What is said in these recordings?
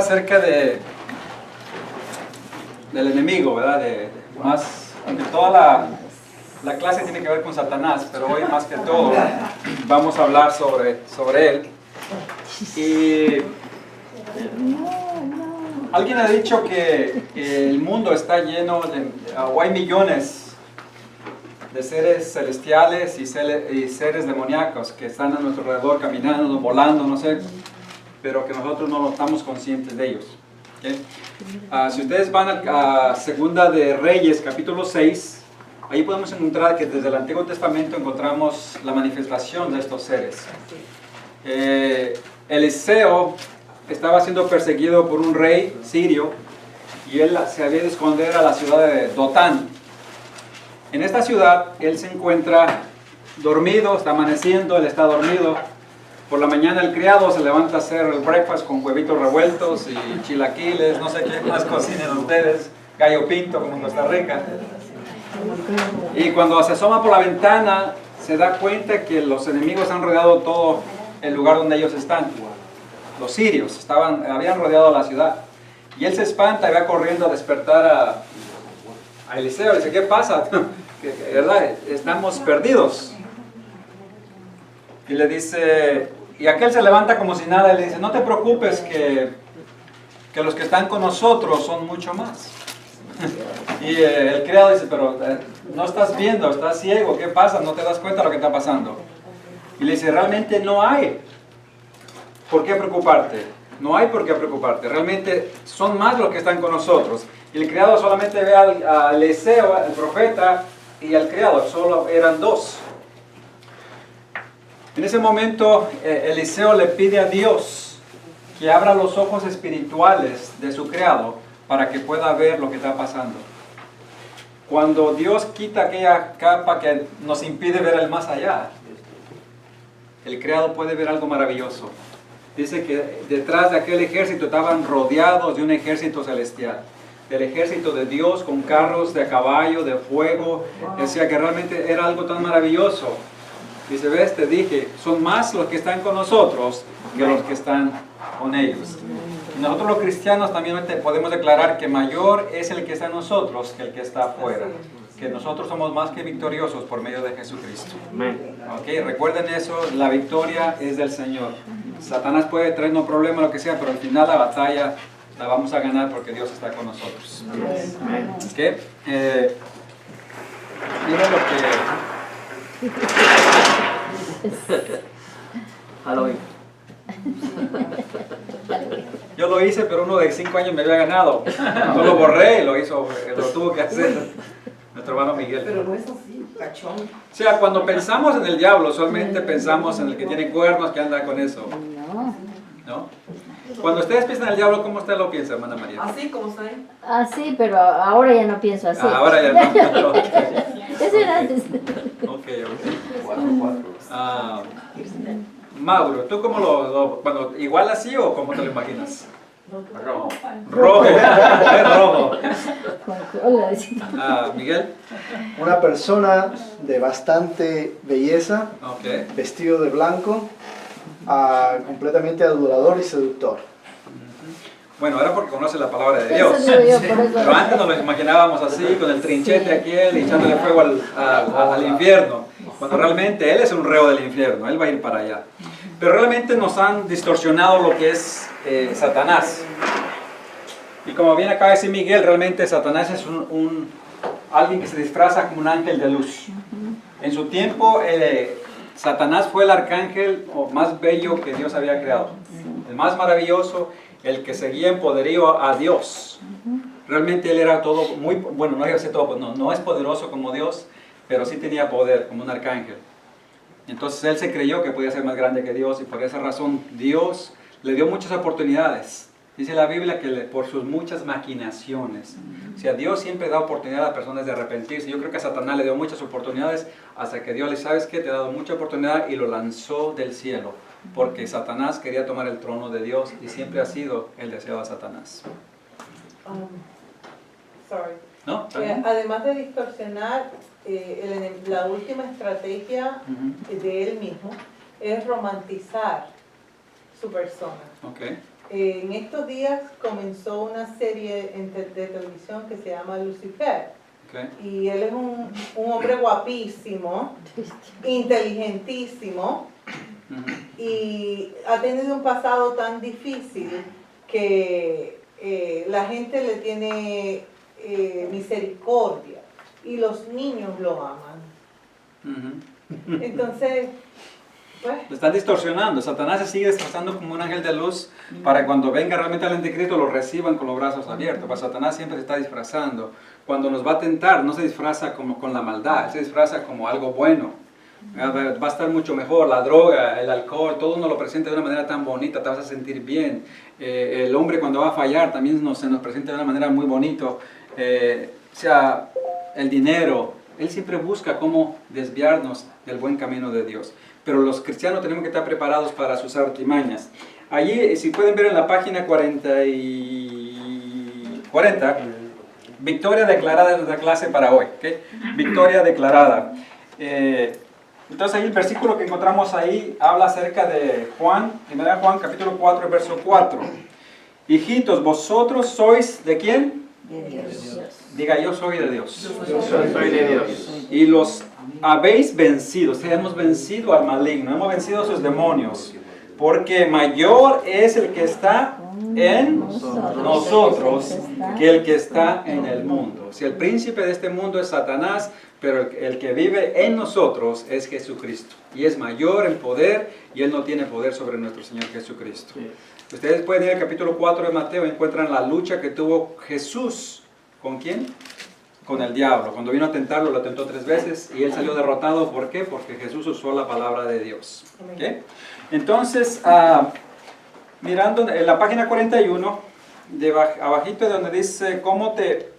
acerca del enemigo, ¿verdad? Aunque toda la clase tiene que ver con Satanás, pero hoy más que todo vamos a hablar sobre él. Y alguien ha dicho que el mundo está lleno o hay millones de seres celestiales y seres demoníacos que están a nuestro alrededor caminando, volando, no sé, pero que nosotros no estamos conscientes de ellos. ¿Okay? Si ustedes van a Segunda de Reyes, capítulo 6, ahí podemos encontrar que desde el Antiguo Testamento encontramos la manifestación de estos seres. Eliseo estaba siendo perseguido por un rey sirio y él se había de esconder a la ciudad de Dotán. En esta ciudad él se encuentra dormido, está amaneciendo, él está dormido. Por la mañana el criado se levanta a hacer el breakfast con huevitos revueltos y chilaquiles, no sé qué más cocinen ustedes, gallo pinto como en Costa Rica. Y cuando se asoma por la ventana se da cuenta que los enemigos han rodeado todo el lugar donde ellos están. Los sirios habían rodeado la ciudad. Y él se espanta y va corriendo a despertar a Eliseo. Le dice, ¿qué pasa? ¿Verdad? Estamos perdidos. Y le dice, y aquel se levanta como si nada y le dice, no te preocupes que los que están con nosotros son mucho más. Y el criado dice, pero no estás viendo, estás ciego, ¿qué pasa? ¿No te das cuenta de lo que está pasando? Y le dice, realmente no hay por qué preocuparte, no hay por qué preocuparte, realmente son más los que están con nosotros. Y el criado solamente ve a Eliseo, el profeta, y al criado, solo eran dos. En ese momento Eliseo le pide a Dios que abra los ojos espirituales de su criado para que pueda ver lo que está pasando. Cuando Dios quita aquella capa que nos impide ver el más allá, el criado puede ver algo maravilloso. Dice que detrás de aquel ejército estaban rodeados de un ejército celestial, del ejército de Dios con carros de caballo, de fuego. Decía que realmente era algo tan maravilloso. Dice, ves, te dije, son más los que están con nosotros que los que están con ellos. Y nosotros los cristianos también podemos declarar que mayor es el que está en nosotros que el que está afuera. Que nosotros somos más que victoriosos por medio de Jesucristo. ¿Okay? Recuerden eso, la victoria es del Señor. Satanás puede traernos problemas, lo que sea, pero al final la batalla la vamos a ganar porque Dios está con nosotros. ¿Okay? Miren lo que... Halloween. Yo lo hice, pero uno de 5 años me había ganado. Yo lo borré y lo tuvo que hacer nuestro hermano Miguel. Pero no es así, cachón. O sea, cuando pensamos en el diablo, usualmente pensamos en el que tiene cuernos, que anda con eso. ¿No? Cuando ustedes piensan en el diablo, ¿cómo usted lo piensa, hermana María? Así como está ahí. Así, pero ahora ya no pienso así. Ahora ya no. Okay. Eso era antes. Ok. Mauro, ¿tú cómo bueno, igual así o cómo te lo imaginas? Rojo. Rojo. Rojo. Hola. Miguel. Una persona de bastante belleza, Okay. vestido de blanco, completamente adulador y seductor. Bueno, era porque conoce la palabra de Dios. Eso digo yo, por eso. Pero antes nos lo imaginábamos así, con el trinchete aquel, echándole fuego al infierno. Cuando realmente Él es un reo del infierno, Él va a ir para allá. Pero realmente nos han distorsionado lo que es Satanás. Y como bien acaba de decir Miguel, realmente Satanás es alguien que se disfraza como un ángel de luz. En su tiempo, Satanás fue el arcángel más bello que Dios había creado. El más maravilloso, el que seguía en poderío a Dios. Realmente él era todo muy, bueno, no iba a ser todo, no es poderoso como Dios, pero sí tenía poder como un arcángel. Entonces él se creyó que podía ser más grande que Dios y por esa razón Dios le dio muchas oportunidades. Dice la Biblia que por sus muchas maquinaciones. O sea, Dios siempre da oportunidad a personas de arrepentirse. Yo creo que a Satanás le dio muchas oportunidades hasta que Dios le, ¿sabes qué? Te ha dado mucha oportunidad y lo lanzó del cielo. Porque Satanás quería tomar el trono de Dios y siempre ha sido el deseo de Satanás. ¿No? Además de distorsionar, la última estrategia de él mismo es romantizar su persona. Okay. en estos días comenzó una serie de televisión que se llama Lucifer. Okay. Y él es un hombre guapísimo, inteligentísimo, y ha tenido un pasado tan difícil que la gente le tiene misericordia y los niños lo aman. Entonces, pues... Lo están distorsionando. Satanás se sigue disfrazando como un ángel de luz para cuando venga realmente el anticristo lo reciban con los brazos abiertos. Pero Satanás siempre se está disfrazando. Cuando nos va a tentar, no se disfraza como con la maldad, se disfraza como algo bueno. Va a estar mucho mejor, la droga, el alcohol, todo nos lo presenta de una manera tan bonita, te vas a sentir bien. El hombre cuando va a fallar también se nos presenta de una manera muy bonita. O sea, el dinero, él siempre busca cómo desviarnos del buen camino de Dios. Pero los cristianos tenemos que estar preparados para sus artimañas. Allí, si pueden ver en la página 40, victoria declarada es la clase para hoy. ¿Okay? Victoria declarada. Entonces ahí el versículo que encontramos ahí habla acerca de Juan, 1 Juan capítulo 4, verso 4. Hijitos, vosotros sois ¿de quién? De Dios. Diga, yo soy de Dios. Yo soy de Dios. Y los habéis vencido, o sea, hemos vencido al maligno, hemos vencido a sus demonios. Porque mayor es el que está en nosotros que el que está en el mundo. Si el príncipe de este mundo es Satanás, pero el que vive en nosotros es Jesucristo. Y es mayor en poder y Él no tiene poder sobre nuestro Señor Jesucristo. Ustedes pueden ir al capítulo 4 de Mateo y encuentran la lucha que tuvo Jesús. ¿Con quién? Con el diablo. Cuando vino a tentarlo, lo tentó 3 veces y Él salió derrotado. ¿Por qué? Porque Jesús usó la palabra de Dios. ¿Okay? Entonces, mirando en la página 41, abajito de donde dice, ¿cómo te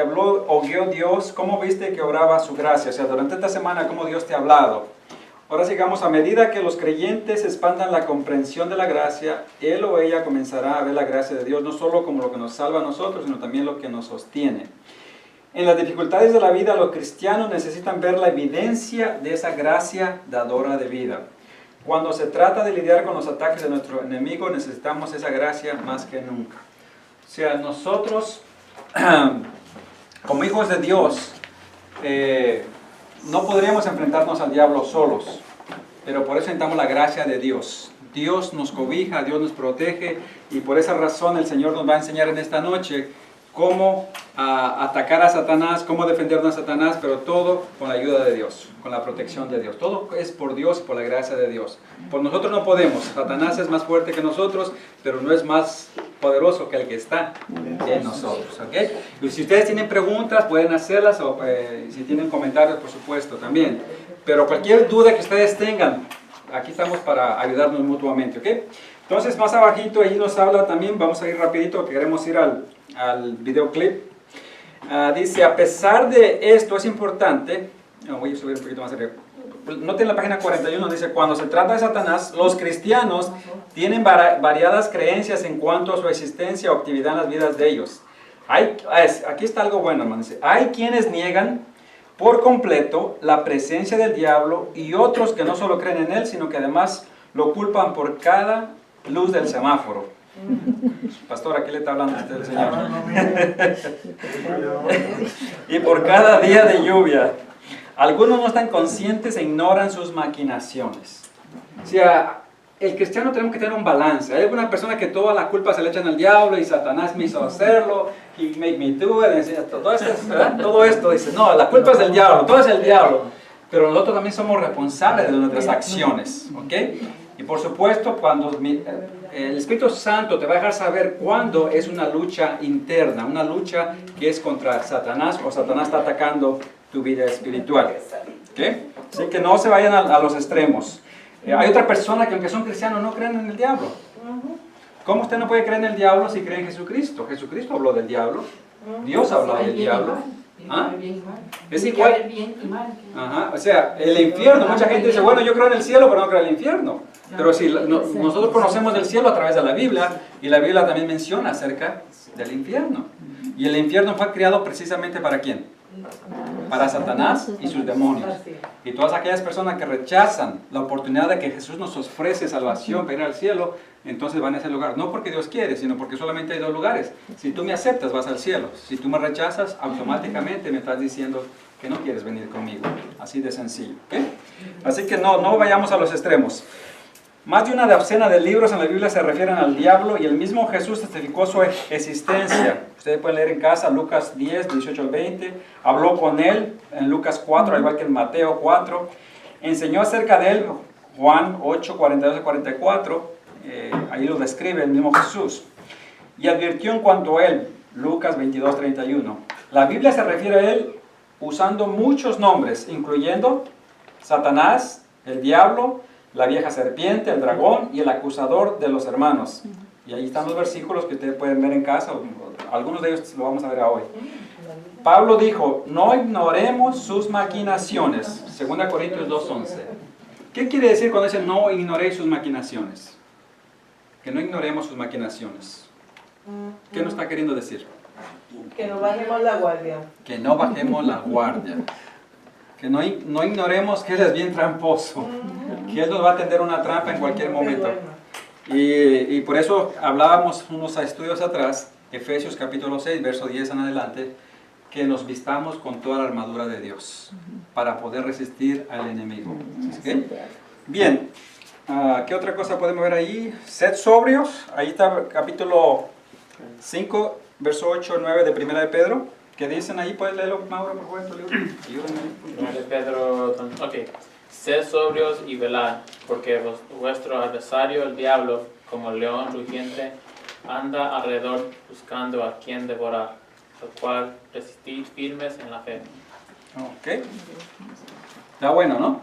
habló o guió Dios? ¿Cómo viste que obraba su gracia? O sea, durante esta semana, ¿cómo Dios te ha hablado? Ahora sigamos, a medida que los creyentes expandan la comprensión de la gracia, él o ella comenzará a ver la gracia de Dios, no solo como lo que nos salva a nosotros, sino también lo que nos sostiene. En las dificultades de la vida, los cristianos necesitan ver la evidencia de esa gracia dadora de vida. Cuando se trata de lidiar con los ataques de nuestro enemigo, necesitamos esa gracia más que nunca. O sea, nosotros, como hijos de Dios, no podríamos enfrentarnos al diablo solos, pero por eso necesitamos la gracia de Dios. Dios nos cobija, Dios nos protege, y por esa razón el Señor nos va a enseñar en esta noche cómo atacar a Satanás, cómo defendernos a Satanás, pero todo con la ayuda de Dios, con la protección de Dios. Todo es por Dios y por la gracia de Dios. Por nosotros no podemos. Satanás es más fuerte que nosotros, pero no es más poderoso que el que está en nosotros. ¿Okay? Y si ustedes tienen preguntas, pueden hacerlas, o si tienen comentarios, por supuesto, también. Pero cualquier duda que ustedes tengan, aquí estamos para ayudarnos mutuamente. ¿Okay? Entonces, más abajito, ahí nos habla también, vamos a ir rapidito, que queremos ir al videoclip. Dice, a pesar de esto es importante, voy a subir un poquito más arriba. Noten la página 41, dice, cuando se trata de Satanás, los cristianos tienen variadas creencias en cuanto a su existencia o actividad en las vidas de ellos. Aquí está algo bueno, hermano. Dice, hay quienes niegan por completo la presencia del diablo y otros que no solo creen en él, sino que además lo culpan por cada luz del semáforo. Pastor, aquí le está hablando usted el Señor. Y por cada día de lluvia. Algunos no están conscientes e ignoran sus maquinaciones. O sea, el cristiano tenemos que tener un balance. Hay alguna persona que toda la culpa se le echan al diablo y Satanás me hizo hacerlo, he made me do it, todo esto dice, no, la culpa es del diablo, todo es el diablo. Pero nosotros también somos responsables de nuestras acciones, ¿ok? Y por supuesto, cuando el Espíritu Santo te va a dejar saber cuándo es una lucha interna, una lucha que es contra Satanás o Satanás está atacando tu vida espiritual. ¿Okay? Así que no se vayan a los extremos. Hay otra persona que aunque son cristianos no creen en el diablo. ¿Cómo usted no puede creer en el diablo si cree en Jesucristo? Jesucristo habló del diablo. Dios habló del diablo. ¿Ah? Es igual. Ajá. O sea, el infierno, mucha gente dice, bueno, yo creo en el cielo, pero no creo en el infierno. Pero si nosotros conocemos del cielo a través de la Biblia, y la Biblia también menciona acerca del infierno. Y el infierno fue creado precisamente ¿para quién? para Satanás y sus demonios. Así. Y todas aquellas personas que rechazan la oportunidad de que Jesús nos ofrece salvación para ir al cielo, entonces van a ese lugar. No porque Dios quiere, sino porque solamente hay dos lugares. Si tú me aceptas, vas al cielo. Si tú me rechazas, automáticamente me estás diciendo que no quieres venir conmigo. Así de sencillo. ¿Okay? Así que no vayamos a los extremos. Más de una docena de libros en la Biblia se refieren al diablo y el mismo Jesús testificó su existencia. Ustedes pueden leer en casa Lucas 10, 18 al 20. Habló con él en Lucas 4, al igual que en Mateo 4. Enseñó acerca de él Juan 8, 42 al 44. Ahí lo describe el mismo Jesús. Y advirtió en cuanto a él, Lucas 22, 31. La Biblia se refiere a él usando muchos nombres, incluyendo Satanás, el diablo, la vieja serpiente, el dragón y el acusador de los hermanos. Y ahí están los versículos que ustedes pueden ver en casa, algunos de ellos lo vamos a ver hoy. Pablo dijo, no ignoremos sus maquinaciones, 2 Corintios 2:11. ¿Qué quiere decir cuando dice no ignoréis sus maquinaciones? Que no ignoremos sus maquinaciones. ¿Qué nos está queriendo decir? Que no bajemos la guardia. Que no bajemos la guardia. Que no ignoremos que Él es bien tramposo. Que Él nos va a tender una trampa en cualquier momento. Y por eso hablábamos unos estudios atrás, Efesios capítulo 6, verso 10 en adelante, que nos vistamos con toda la armadura de Dios para poder resistir al enemigo. ¿Okay? Bien, ¿qué otra cosa podemos ver ahí? Sed sobrios, ahí está capítulo 5, verso 8 y 9 de Primera de Pedro. ¿Qué dicen ahí? ¿Puedes leerlo, Mauro, por favor, en tu libro? Ayúdame. Primera de Pedro, ok. Sed sobrios y velad, porque vuestro adversario, el diablo, como león rugiente, anda alrededor buscando a quien devorar, al cual resistid firmes en la fe. Ok. Está bueno, ¿no?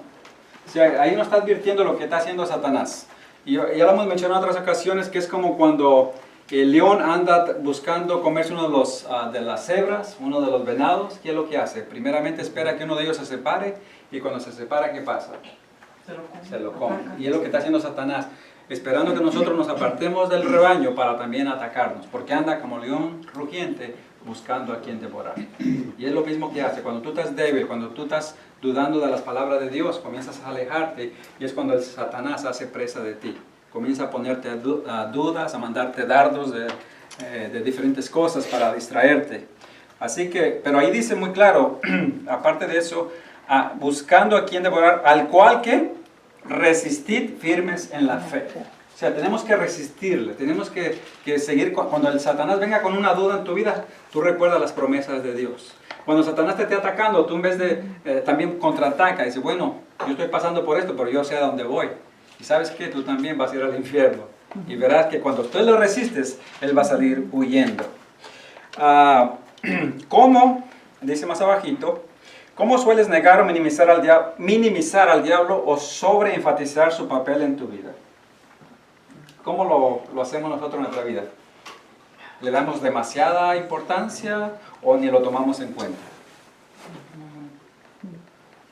O sea, ahí nos está advirtiendo lo que está haciendo Satanás. Y ya lo hemos mencionado en otras ocasiones, que es como cuando el león anda buscando comerse uno de las cebras, uno de los venados. ¿Qué es lo que hace? Primeramente espera que uno de ellos se separe, y cuando se separa, ¿qué pasa? Se lo come. Y es lo que está haciendo Satanás, esperando que nosotros nos apartemos del rebaño para también atacarnos, porque anda como león rugiente buscando a quien devorar. Y es lo mismo que hace. Cuando tú estás débil, cuando tú estás dudando de las palabras de Dios, comienzas a alejarte, y es cuando el Satanás hace presa de ti. Comienza a ponerte dudas, a mandarte dardos de diferentes cosas para distraerte. Así que, pero ahí dice muy claro, aparte de eso, buscando a quien devorar, al cual que resistid firmes en la fe. O sea, tenemos que resistirle, tenemos que seguir. Cuando el Satanás venga con una duda en tu vida, tú recuerdas las promesas de Dios. Cuando Satanás te esté atacando, tú en vez de también contraataca y dices, bueno, yo estoy pasando por esto, pero yo sé a dónde voy. Y sabes que tú también vas a ir al infierno. Y verás que cuando tú lo resistes, él va a salir huyendo. ¿Cómo? Dice más abajito. ¿Cómo sueles negar o minimizar al diablo o sobreenfatizar su papel en tu vida? ¿Cómo lo hacemos nosotros en nuestra vida? ¿Le damos demasiada importancia o ni lo tomamos en cuenta?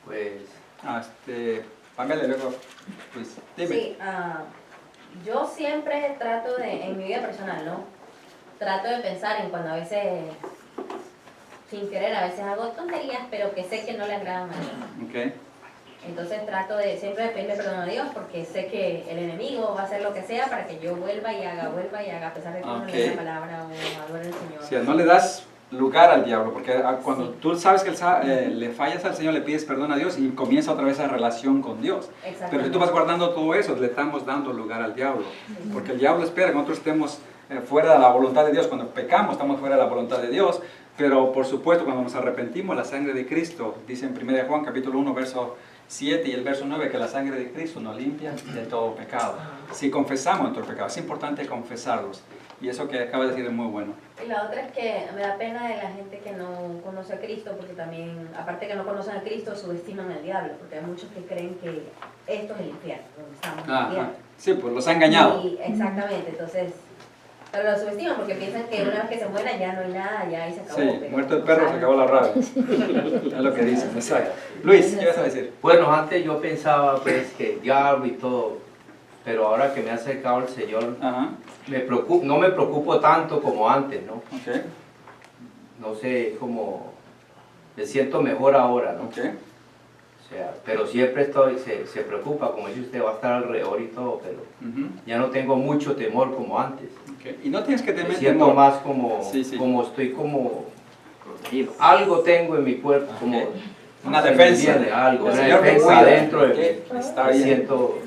Pues, Pángale luego, Luis. Dime. Sí, yo siempre trato en mi vida personal, ¿no? Trato de pensar en cuando a veces, sin querer, a veces hago tonterías, pero que sé que no le agradan a mí. Okay. Entonces trato de siempre pedirle perdón a Dios, porque sé que el enemigo va a hacer lo que sea para que yo vuelva y haga, a pesar de que no le dé la palabra o adore al Señor. O sea, no le das lugar al diablo, porque cuando tú sabes que le fallas al Señor, le pides perdón a Dios y comienza otra vez esa relación con Dios. Pero si tú vas guardando todo eso, le estamos dando lugar al diablo, porque el diablo espera que nosotros estemos fuera de la voluntad de Dios. Cuando pecamos estamos fuera de la voluntad de Dios, pero por supuesto cuando nos arrepentimos, la sangre de Cristo, dice en 1 Juan capítulo 1 verso 7 y el verso 9, que la sangre de Cristo nos limpia de todo pecado. Si confesamos nuestros pecados, es importante confesarlos. Y eso que acaba de decir es muy bueno. Y la otra es que me da pena de la gente que no conoce a Cristo, porque también, aparte que no conocen a Cristo, subestiman al diablo, porque hay muchos que creen que esto es el infierno, donde estamos viviendo. Sí, pues los ha engañado. Exactamente, entonces, pero lo subestiman porque piensan que una vez que se mueran ya no hay nada, ya ahí se acabó. Sí, muerto el perro, se acabó la rabia. Es lo que dicen, exacto. Luis, ¿qué vas a decir? bueno, antes yo pensaba pues que diablo y todo, pero ahora que me ha acercado el Señor, Ajá. no me preocupo tanto como antes, ¿no? Okay. No sé, como me siento mejor ahora, ¿no? Ok. O sea, pero siempre se preocupa, como dice usted, va a estar alrededor y todo, pero Ujú. ya no tengo mucho temor como antes. Ok. Y no tienes que Me tener siento temor. más como, Sí, sí. como estoy como, algo tengo en mi cuerpo, como Ok. Una ¿se me defensa. entiende? Algo, El una Señor me defensa cuida. dentro de Ok. mí. Está Me bien. siento,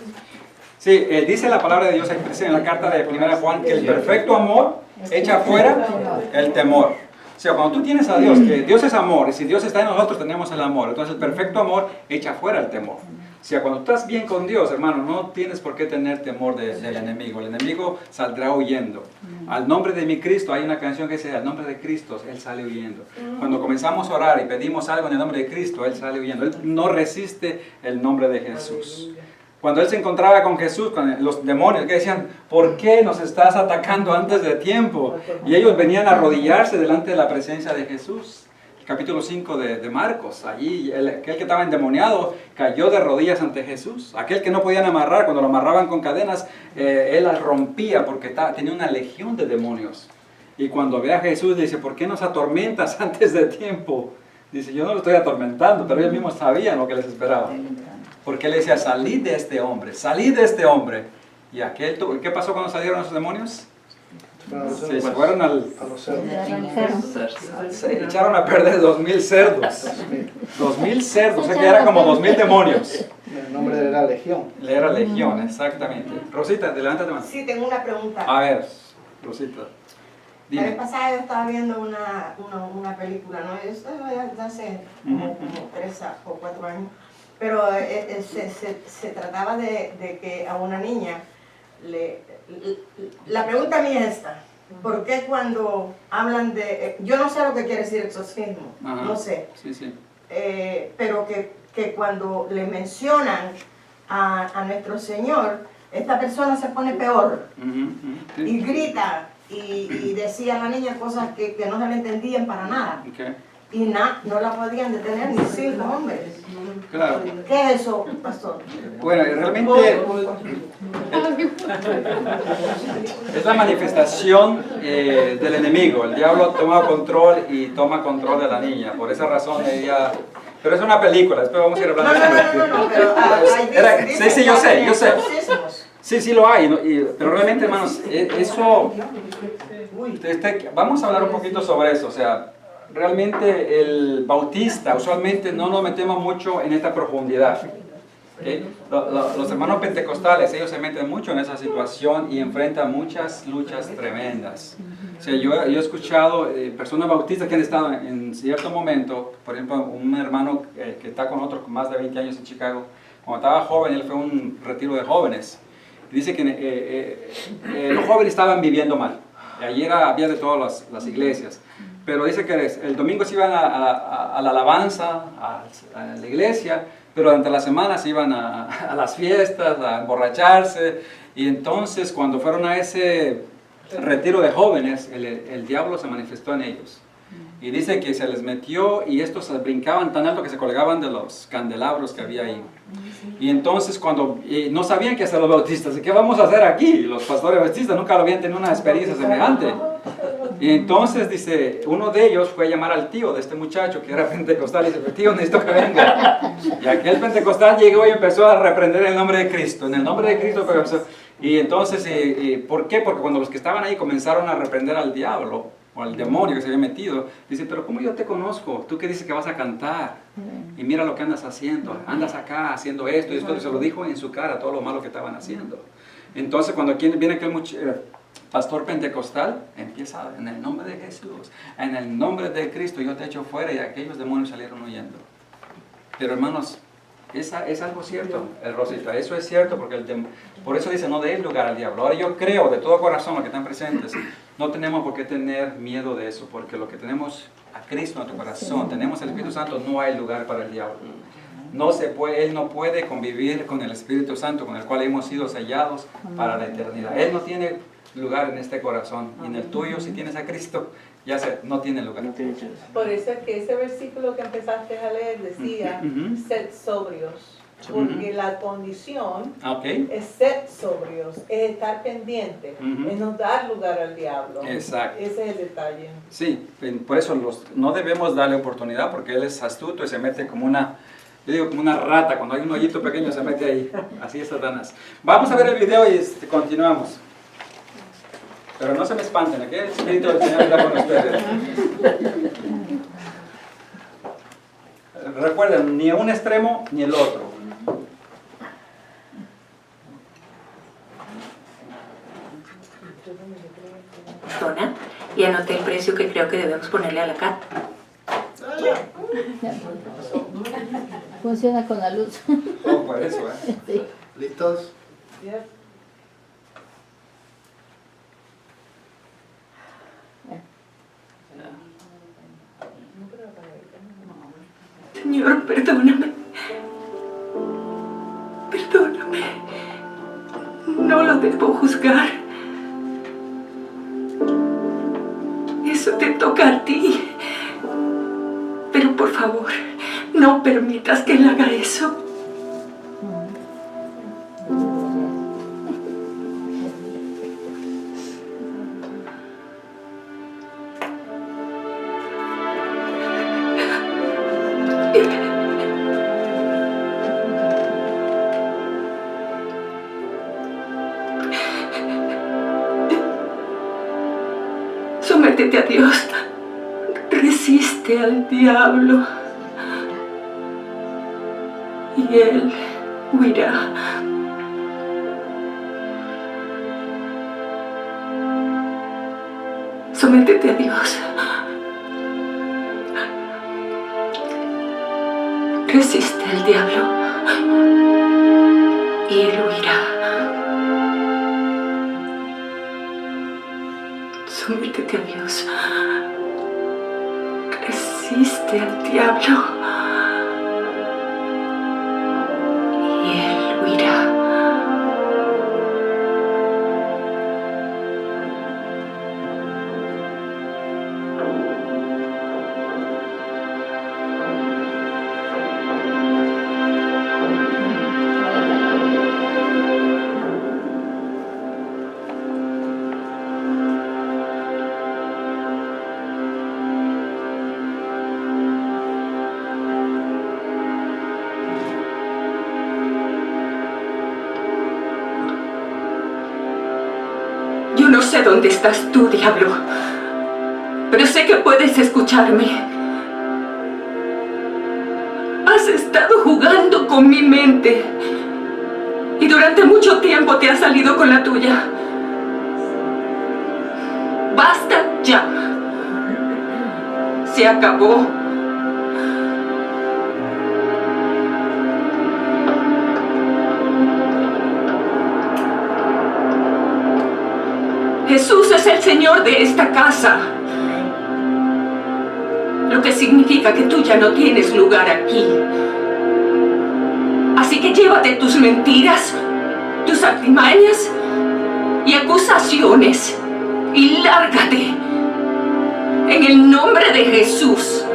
Sí, dice la palabra de Dios, dice en la carta de 1 Juan que el perfecto amor echa fuera el temor. O sea, cuando tú tienes a Dios, que Dios es amor, y si Dios está en nosotros tenemos el amor, entonces el perfecto amor echa fuera el temor. O sea, cuando tú estás bien con Dios, hermano, no tienes por qué tener temor del enemigo. El enemigo saldrá huyendo. Al nombre de mi Cristo, hay una canción que dice, al nombre de Cristo, Él sale huyendo. Cuando comenzamos a orar y pedimos algo en el nombre de Cristo, Él sale huyendo. Él no resiste el nombre de Jesús. Cuando él se encontraba con Jesús, con los demonios, que decían, ¿por qué nos estás atacando antes de tiempo? Y ellos venían a arrodillarse delante de la presencia de Jesús. El capítulo 5 de Marcos, allí aquel que estaba endemoniado cayó de rodillas ante Jesús. Aquel que no podían amarrar, cuando lo amarraban con cadenas, él las rompía porque tenía una legión de demonios. Y cuando ve a Jesús dice, ¿por qué nos atormentas antes de tiempo? Dice, yo no lo estoy atormentando, pero ellos mismos sabían lo que les esperaba. Porque él decía, salid de este hombre, salid de este hombre. ¿Y qué pasó cuando salieron esos demonios? Se fueron a los cerdos. se echaron a perder 2000 cerdos. 2000 cerdos, o sea que era como 2000 demonios. El nombre de la legión. Era legión, exactamente. Rosita, levántate más. Sí, tengo una pregunta. A ver, Rosita, La vez dime. pasada yo estaba viendo una película, ¿no? Esto ya hace como 3 o 4 años, pero se trataba de que a una niña, la pregunta mía es esta, ¿por qué cuando hablan de, yo no sé lo que quiere decir exorcismo, Ajá. no sé, Sí, sí. pero que cuando le mencionan a nuestro Señor, esta persona se pone peor Ujú, ujú, sí. y grita y decía a la niña cosas que no se le entendían para nada. Ok, Y no la podían detener ni 5 hombres. claro. ¿Qué es eso, pastor? Bueno, realmente es la manifestación del enemigo. El diablo toma control y toma control de la niña. Por esa razón ella... Pero es una película, después vamos a ir hablando No, pero Sí, yo sé. exorcismos. Sí, lo hay, ¿no? Pero realmente, hermanos, eso... Vamos a hablar un poquito sobre eso, o sea, realmente el bautista, usualmente no nos metemos mucho en esta profundidad. ¿Okay? Los hermanos pentecostales, ellos se meten mucho en esa situación y enfrentan muchas luchas tremendas. O sea, yo he escuchado personas bautistas que han estado en cierto momento, por ejemplo, un hermano que está con otro con más de 20 años en Chicago, cuando estaba joven, él fue a un retiro de jóvenes. Y dice que los jóvenes estaban viviendo mal. Allí había de todas las iglesias. Pero dice que el domingo se iban a la alabanza, a la iglesia, pero durante la semana se iban a las fiestas, a emborracharse. Y entonces cuando fueron a ese retiro de jóvenes, el diablo se manifestó en ellos. Y dice que se les metió y estos brincaban tan alto que se colgaban de los candelabros que había ahí. Y entonces cuando no sabían qué hacer los bautistas, ¿qué vamos a hacer aquí? Los pastores bautistas nunca lo habían tenido una experiencia semejante. Y entonces dice, uno de ellos fue a llamar al tío de este muchacho que era pentecostal y dice, tío, necesito que venga. Y aquel pentecostal llegó y empezó a reprender el nombre de Cristo. En el nombre de Cristo empezó. Y entonces, ¿por qué? Porque cuando los que estaban ahí comenzaron a reprender al diablo o al demonio que se había metido, dice, pero ¿cómo yo te conozco? Tú que dices que vas a cantar y mira lo que andas haciendo, andas acá haciendo esto y esto, y se lo dijo en su cara todo lo malo que estaban haciendo. Entonces cuando viene aquel pastor pentecostal, empieza en el nombre de Jesús, en el nombre de Cristo yo te echo fuera, y aquellos demonios salieron huyendo. Pero hermanos, es algo cierto, Rosita, eso es cierto, porque por eso dice, no deis lugar al diablo. Ahora yo creo de todo corazón, los que están presentes, no tenemos por qué tener miedo de eso, porque lo que tenemos a Cristo en nuestro corazón, tenemos el Espíritu Santo, no hay lugar para el diablo. No se puede, Él no puede convivir con el Espíritu Santo, con el cual hemos sido sellados para la eternidad. Él no tiene lugar en este corazón, y en el tuyo, si tienes a Cristo, no tiene lugar. Por eso es que ese versículo que empezaste a leer decía, sed sobrios. porque la condición Ok. es ser sobrios, es estar pendiente, Ujú. es no dar lugar al diablo. Exacto. Ese es el detalle. Sí, por eso no debemos darle oportunidad porque él es astuto y se mete como una, yo digo como una rata, cuando hay un hoyito pequeño se mete ahí, así es Satanás. Vamos a ver el video y continuamos. Pero no se me espanten, ¿ok? El Espíritu del Señor está con ustedes. Recuerden, ni un extremo ni el otro. Zona y anoté el precio que creo que debemos ponerle a la carta. Funciona con la luz. Oh, por eso, ¿eh? Sí. ¿Listos? Yep. Señor, perdóname. Perdóname. No lo debo juzgar. Eso te toca a ti. Pero por favor, no permitas que él haga eso. Sométete a Dios. Resiste al diablo. Y él huirá. Sométete a Dios. Resiste al diablo. Y él huirá. Sométete a Dios. Resiste al diablo. Y él huirá. Yo no sé dónde estás tú, diablo, pero sé que puedes escucharme. Has estado jugando con mi mente y durante mucho tiempo te has salido con la tuya. Basta ya. Se acabó. Jesús es el Señor de esta casa, lo que significa que tú ya no tienes lugar aquí. Así que llévate tus mentiras, tus artimañas y acusaciones y lárgate en el nombre de Jesús.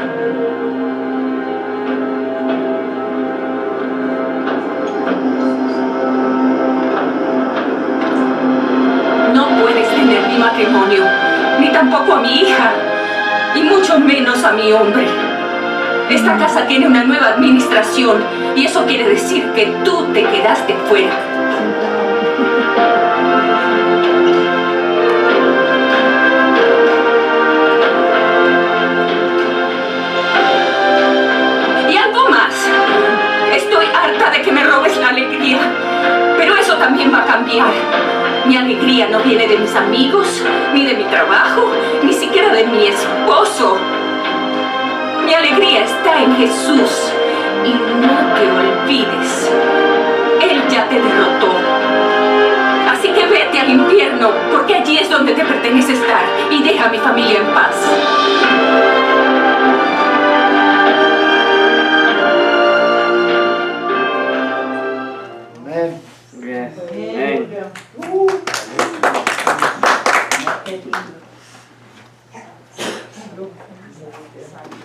Mi matrimonio, ni tampoco a mi hija, y mucho menos a mi hombre. Esta casa tiene una nueva administración y eso quiere decir que tú te quedaste fuera. Y algo más, estoy harta de que me robes la alegría, pero eso también va a cambiar. Mi alegría no viene de mis amigos, ni de mi trabajo, ni siquiera de mi esposo. Mi alegría está en Jesús. Y no te olvides, Él ya te derrotó. Así que vete al infierno, porque allí es donde te pertenece estar. Y deja a mi familia en paz. Amén. Bien. Bien. Bien.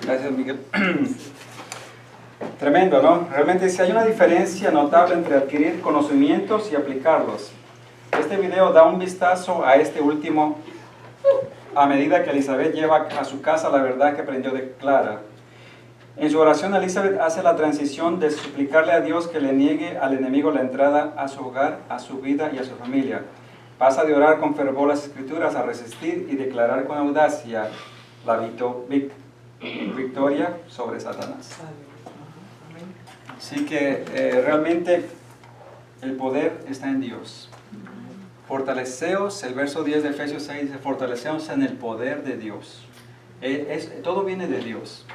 Gracias, Miguel. Tremendo, ¿no? Realmente sí hay una diferencia notable entre adquirir conocimientos y aplicarlos. Este video da un vistazo a este último a medida que Elizabeth lleva a su casa la verdad que aprendió de Clara. En su oración, Elizabeth hace la transición de suplicarle a Dios que le niegue al enemigo la entrada a su hogar, a su vida y a su familia. Pasa de orar con fervor las Escrituras a resistir y declarar con audacia la victoria sobre Satanás. Así que realmente el poder está en Dios. Fortaleceos, el verso 10 de Efesios 6 dice, fortaleceos en el poder de Dios. Todo viene de Dios.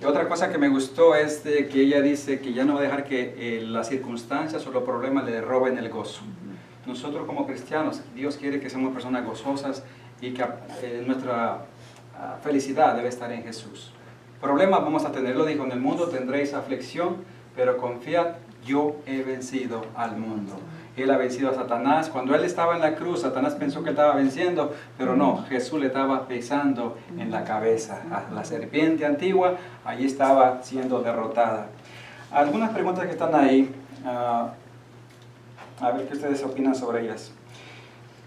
Y otra cosa que me gustó es de que ella dice que ya no va a dejar que las circunstancias o los problemas le roben el gozo. Nosotros como cristianos, Dios quiere que seamos personas gozosas y que nuestra felicidad debe estar en Jesús. Problemas vamos a tener, lo dijo, en el mundo tendréis aflicción, pero confiad, yo he vencido al mundo. Él ha vencido a Satanás. Cuando Él estaba en la cruz, Satanás pensó que estaba venciendo, pero no, Jesús le estaba pisando en la cabeza. La serpiente antigua, allí estaba siendo derrotada. Algunas preguntas que están ahí, a ver qué ustedes opinan sobre ellas.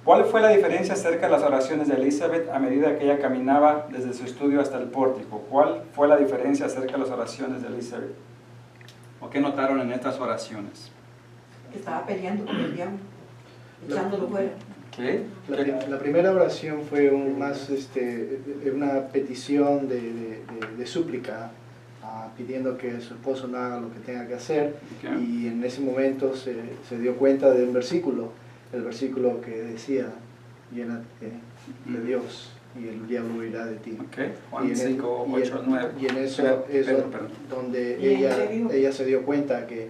¿Cuál fue la diferencia acerca de las oraciones de Elizabeth a medida que ella caminaba desde su estudio hasta el pórtico? ¿Cuál fue la diferencia acerca de las oraciones de Elizabeth? ¿O qué notaron en estas oraciones? Que estaba peleando con el diablo, echándolo fuera. ¿Qué? La primera oración fue más una petición de súplica, pidiendo que su esposo no haga lo que tenga que hacer. Okay. Y en ese momento se dio cuenta de un versículo, el versículo que decía, llénate de Dios y el diablo huirá de ti. Okay. Juan 5, 8, 9. Y en eso Perdón. donde ¿Y ella se dio cuenta que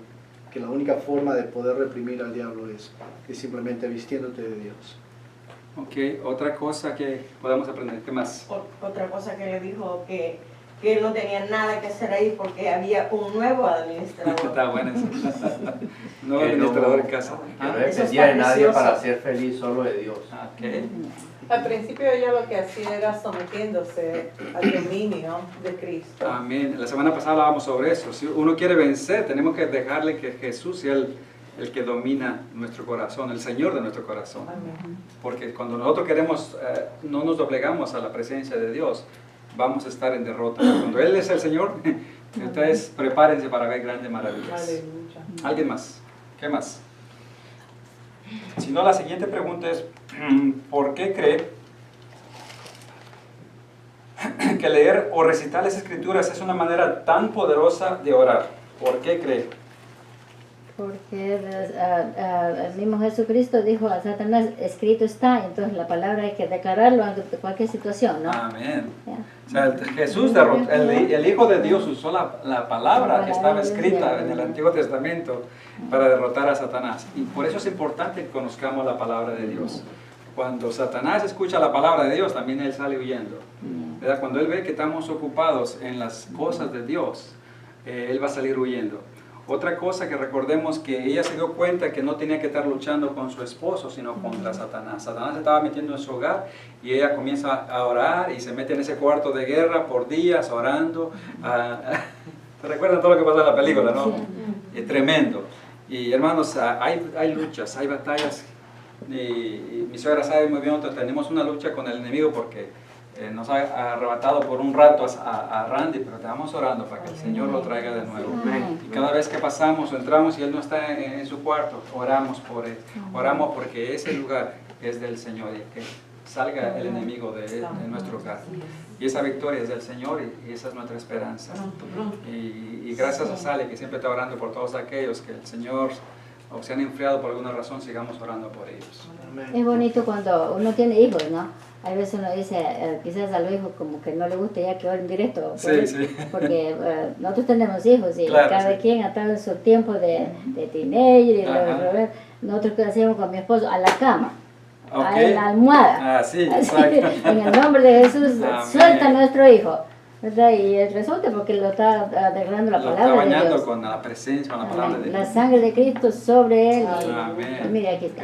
la única forma de poder reprimir al diablo es simplemente vistiéndote de Dios. Ok, otra cosa que podemos aprender, ¿qué más? Otra cosa que le dijo, que él no tenía nada que hacer ahí porque había un nuevo administrador. Está bueno eso. No Que administrador en no- casa. Que no Eso está dependía de nadie precioso. para ser feliz, solo de Dios. Ok. Al principio ella lo que hacía era sometiéndose al dominio de Cristo. Amén. La semana pasada hablábamos sobre eso. Si uno quiere vencer, tenemos que dejarle que Jesús sea el que domina nuestro corazón, el Señor de nuestro corazón. Amén. Porque cuando nosotros queremos, no nos doblegamos a la presencia de Dios, vamos a estar en derrota. Cuando Él es el Señor, entonces prepárense para ver grandes maravillas. Aleluya. ¿Alguien más? ¿Qué más? Si no, la siguiente pregunta es, ¿por qué cree que leer o recitar las Escrituras es una manera tan poderosa de orar? ¿Por qué cree? Porque el mismo Jesucristo dijo a Satanás, escrito está, entonces la palabra hay que declararlo ante cualquier situación, ¿no? Amén. Ya. O sea, Jesús derrotó, el Hijo de Dios usó la palabra que estaba escrita en el Antiguo Testamento para derrotar a Satanás. Y por eso es importante que conozcamos la palabra de Dios. Cuando Satanás escucha la palabra de Dios, también él sale huyendo. ¿Verdad? Cuando él ve que estamos ocupados en las cosas de Dios, él va a salir huyendo. Otra cosa que recordemos, que ella se dio cuenta que no tenía que estar luchando con su esposo, sino contra Satanás. Satanás se estaba metiendo en su hogar y ella comienza a orar y se mete en ese cuarto de guerra por días orando. ¿Te recuerdan todo lo que pasa en la película, no? Es tremendo. Y hermanos, hay luchas, hay batallas. Y mi suegra sabe muy bien, nosotros tenemos una lucha con el enemigo porque nos ha arrebatado por un rato a Randy, pero estamos orando para que el Señor lo traiga de nuevo. Y cada vez que pasamos o entramos y Él no está en su cuarto, oramos por Él. Oramos porque ese lugar es del Señor y que salga el enemigo de nuestro hogar. Y esa victoria es del Señor y esa es nuestra esperanza. Y gracias a Sally, que siempre está orando por todos aquellos que el Señor o se han enfriado por alguna razón, sigamos orando por ellos. Es bonito cuando uno tiene hijos, ¿no? A veces uno dice, quizás a los hijos como que no le gusta ya que oren directo. Sí, sí. Porque nosotros tenemos hijos y Claro, cada sí. quien ha estado en su tiempo de teenager y Ajá. nosotros que hacíamos con mi esposo a la cama, Ok. a la almohada. Ah, sí, Así, exacto. en el nombre de Jesús, Amén. suelta a nuestro hijo. ¿verdad? Y resulta porque lo está declarando la Lo está palabra de bañando Dios. con la presencia, con la palabra de La Dios. sangre de Cristo sobre él. Amén. Y mire, aquí está.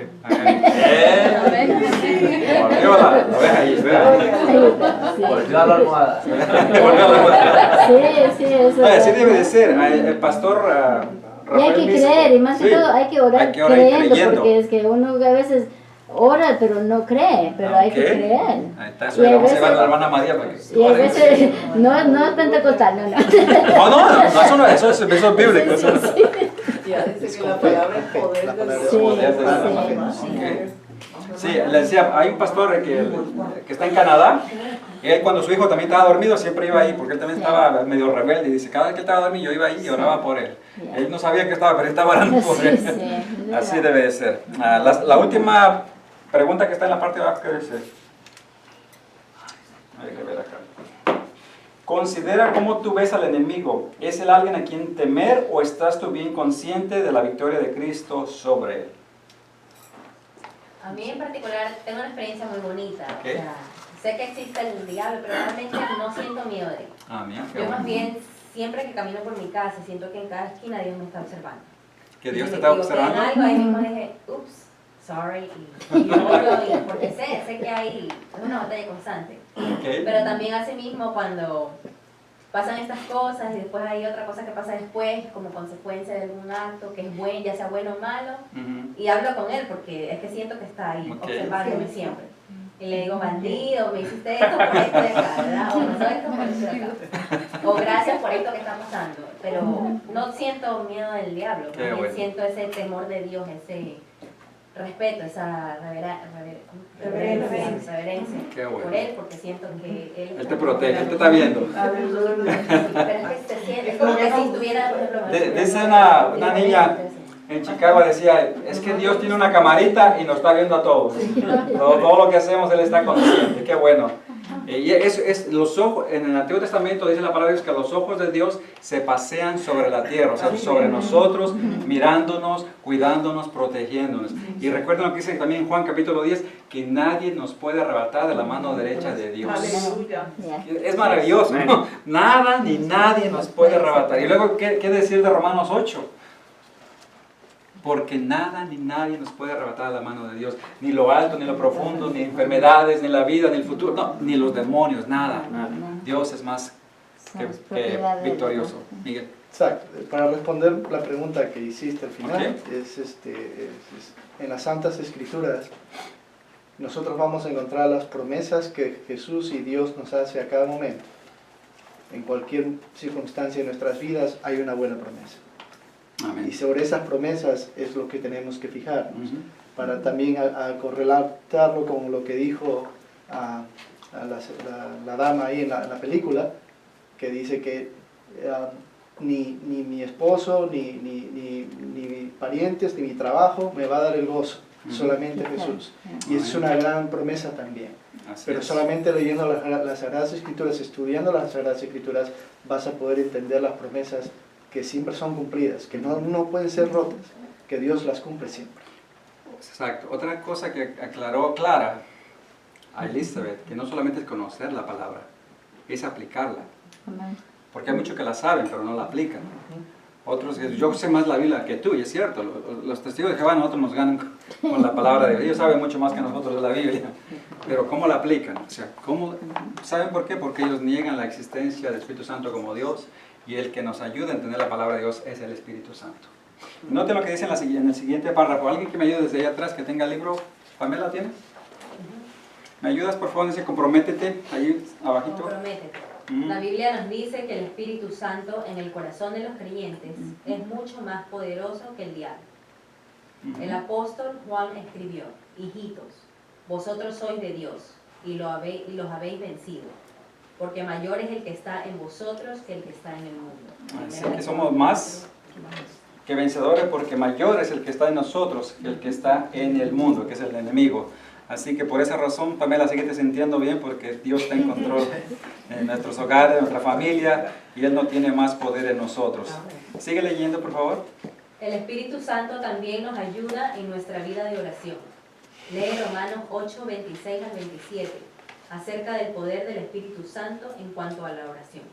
Volvió la oveja ahí, vea. Ahí está, sí. Volvió a la almohada. Sí, eso. Así debe de ser. El pastor Y hay que creer, y más que todo hay que orar creyendo, porque es que uno a veces ora pero no cree, pero hay que creer. Ahí está, eso le vamos a llevar a la hermana María para que Y a veces no es pentecostal, no. No, eso es bíblico. Eso no. Ya dice que la palabra es poder La palabra de es Dios. poder de Dios. Sí, le decía, hay un pastor que está en Canadá, y él cuando su hijo también estaba dormido siempre iba ahí, porque él también estaba medio rebelde, y dice, cada vez que él estaba dormido yo iba ahí y oraba por él. Él no sabía que estaba, pero él estaba orando por él. Sí. Así debe de ser. La última pregunta que está en la parte de abajo, ¿qué dice? Hay que ver acá. Considera cómo tú ves al enemigo. ¿Es él alguien a quien temer o estás tú bien consciente de la victoria de Cristo sobre él? A mí en particular tengo una experiencia muy bonita. Ok. O sea, sé que existe el diablo, pero realmente no siento miedo de él. Amén. Qué Yo más bueno. bien, siempre que camino por mi casa, siento que en cada esquina Dios me está observando. Que Dios Si te me está equivoqué observando. en algo, ahí mismo dije, ups, sorry, y oro, porque sé que hay, es una batalla constante. Ok. Pero también así mismo cuando pasan estas cosas y después hay otra cosa que pasa después como consecuencia de algún acto que es bueno, ya sea bueno o malo, Ujú. y hablo con él porque es que siento que está ahí Ok. observándome siempre. Y le digo, bandido, me hiciste esto por esto de acá, ¿verdad? O pasó esto por esto de acá. O gracias por esto que está pasando. Pero no siento miedo del diablo, Qué también bueno. siento ese temor de Dios, ese respeto, esa reverencia Qué bueno. por él, porque siento que él Él te protege, él te está viendo. Pero es que se siente, es como que si estuviera, por ejemplo, Dice una niña en Chicago, decía, es que Dios tiene una camarita y nos está viendo a todos. Todo lo que hacemos, Él está consciente. Qué bueno. Y eso es los ojos, en el Antiguo Testamento dice la palabra de Dios que los ojos de Dios se pasean sobre la tierra, o sea, sobre nosotros, mirándonos, cuidándonos, protegiéndonos. Y recuerden lo que dice también en Juan capítulo 10, que nadie nos puede arrebatar de la mano derecha de Dios. Aleluya. Es maravilloso, ¿no? Nada ni nadie nos puede arrebatar. Y luego, ¿qué decir de Romanos 8? Porque nada ni nadie nos puede arrebatar de la mano de Dios. Ni lo alto, ni lo profundo, ni enfermedades, ni la vida, ni el futuro. No, ni los demonios, nada. Dios es más que victorioso. Miguel. Exacto. Para responder la pregunta que hiciste al final, Ok. es en las Santas Escrituras nosotros vamos a encontrar las promesas que Jesús y Dios nos hace a cada momento. En cualquier circunstancia de nuestras vidas hay una buena promesa. Amén. Y sobre esas promesas es lo que tenemos que fijarnos, Ujú. para también a correlatarlo con lo que dijo la dama ahí en la película, que dice que ni mi esposo, ni mis parientes, ni mi trabajo me va a dar el gozo, solamente Jesús. Y es una gran promesa también. Así Pero es. solamente leyendo las Sagradas Escrituras, estudiando las Sagradas Escrituras, vas a poder entender las promesas que siempre son cumplidas, que no pueden ser rotas, que Dios las cumple siempre. Exacto. Otra cosa que aclaró Clara a Elizabeth, que no solamente es conocer la palabra, es aplicarla. Porque hay muchos que la saben, pero no la aplican. Otros dicen, yo sé más la Biblia que tú, y es cierto, los testigos de Jehová nosotros nos ganan con la palabra de Dios. Ellos saben mucho más que nosotros de la Biblia, pero ¿cómo la aplican? O sea, ¿saben por qué? Porque ellos niegan la existencia del Espíritu Santo como Dios, y el que nos ayuda a entender la palabra de Dios es el Espíritu Santo. Noten lo que dice en el siguiente párrafo. ¿Alguien que me ayude desde allá atrás, que tenga el libro? ¿Pamela tiene? ¿Me ayudas, por favor? Dice, comprométete, ahí abajito. Comprométete. Mm. La Biblia nos dice que el Espíritu Santo en el corazón de los creyentes es mucho más poderoso que el diablo. El apóstol Juan escribió, hijitos, vosotros sois de Dios y los habéis vencido, porque mayor es el que está en vosotros que el que está en el mundo. Así que somos más que vencedores, porque mayor es el que está en nosotros que el que está en el mundo, que es el enemigo. Así que por esa razón, Pamela, síguete sintiendo bien, porque Dios está en control en nuestros hogares, en nuestra familia, y Él no tiene más poder en nosotros. Sigue leyendo, por favor. El Espíritu Santo también nos ayuda en nuestra vida de oración. Lee Romanos 8, 26 al 27. acerca del poder del Espíritu Santo en cuanto a la oración.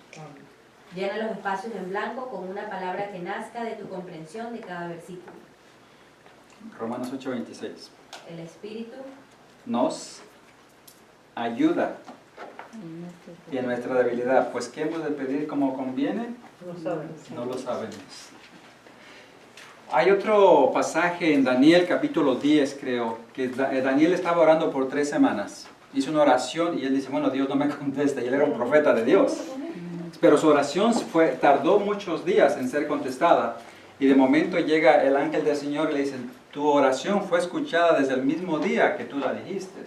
Llena los espacios en blanco con una palabra que nazca de tu comprensión de cada versículo. Romanos 8:26. El Espíritu Nos ayuda en nuestra debilidad. Pues, ¿qué hemos de pedir como conviene? No sabemos. No lo sabemos. Hay otro pasaje en Daniel capítulo 10, creo, que Daniel estaba orando por 3 semanas. Hizo una oración y él dice, bueno, Dios no me contesta. Y él era un profeta de Dios. Pero su oración tardó muchos días en ser contestada. Y de momento llega el ángel del Señor y le dice, tu oración fue escuchada desde el mismo día que tú la dijiste.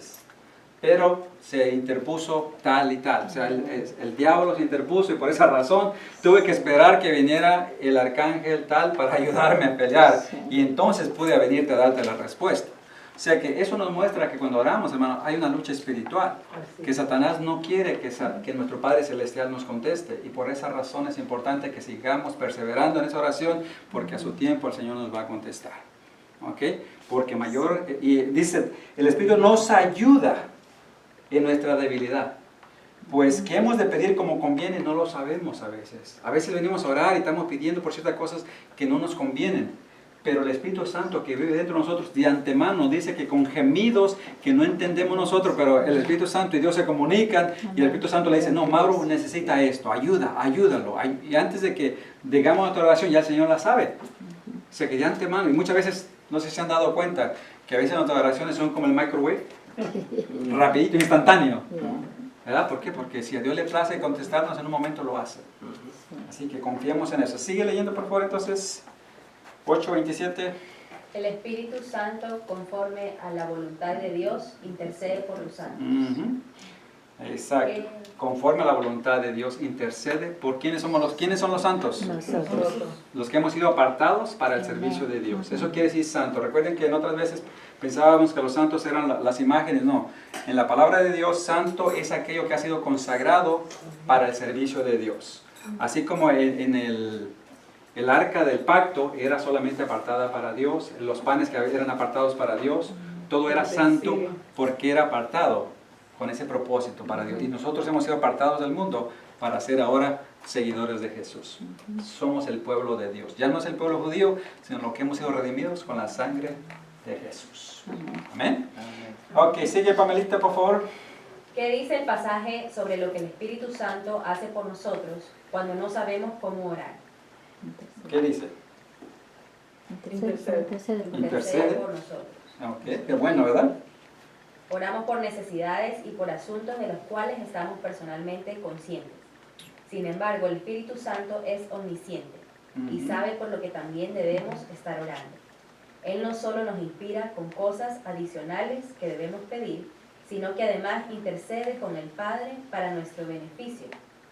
Pero se interpuso tal y tal. O sea, el diablo se interpuso y por esa razón tuve que esperar que viniera el arcángel tal para ayudarme a pelear. Y entonces pude venirte a darte la respuesta. O sea que eso nos muestra que cuando oramos, hermano, hay una lucha espiritual. Que Satanás no quiere que nuestro Padre Celestial nos conteste. Y por esa razón es importante que sigamos perseverando en esa oración, porque a su tiempo el Señor nos va a contestar. ¿Ok? Porque y dice, el Espíritu nos ayuda en nuestra debilidad. Pues, ¿qué hemos de pedir como conviene? No lo sabemos a veces. A veces venimos a orar y estamos pidiendo por ciertas cosas que no nos convienen. Pero el Espíritu Santo que vive dentro de nosotros de antemano dice que con gemidos que no entendemos nosotros, pero el Espíritu Santo y Dios se comunican y el Espíritu Santo le dice, no, Mauro necesita esto, ayúdalo. Y antes de que digamos nuestra oración, ya el Señor la sabe. O sea que de antemano, y muchas veces, no sé si se han dado cuenta, que a veces nuestras oraciones son como el microwave, rapidito, instantáneo. ¿Verdad? ¿Por qué? Porque si a Dios le place contestarnos en un momento lo hace. Así que confiemos en eso. Sigue leyendo por favor entonces. 8:27. El Espíritu Santo, conforme a la voluntad de Dios, intercede por los santos. Exacto. Conforme a la voluntad de Dios, intercede por ¿quiénes son los santos? Nosotros. Los que hemos sido apartados para el servicio de Dios. Eso quiere decir santo. Recuerden que en otras veces pensábamos que los santos eran las imágenes. No. En la palabra de Dios, santo es aquello que ha sido consagrado para el servicio de Dios. Así como en el arca del pacto era solamente apartada para Dios, los panes que eran apartados para Dios, todo era santo porque era apartado con ese propósito para Dios. Y nosotros hemos sido apartados del mundo para ser ahora seguidores de Jesús. Somos el pueblo de Dios. Ya no es el pueblo judío, sino lo que hemos sido redimidos con la sangre de Jesús. Amén. Ok, sigue Pamelita, por favor. ¿Qué dice el pasaje sobre lo que el Espíritu Santo hace por nosotros cuando no sabemos cómo orar? ¿Qué dice? Intercede por nosotros. Ok, qué bueno, ¿verdad? Oramos por necesidades y por asuntos de los cuales estamos personalmente conscientes. Sin embargo, el Espíritu Santo es omnisciente y sabe por lo que también debemos estar orando. Él no solo nos inspira con cosas adicionales que debemos pedir, sino que además intercede con el Padre para nuestro beneficio,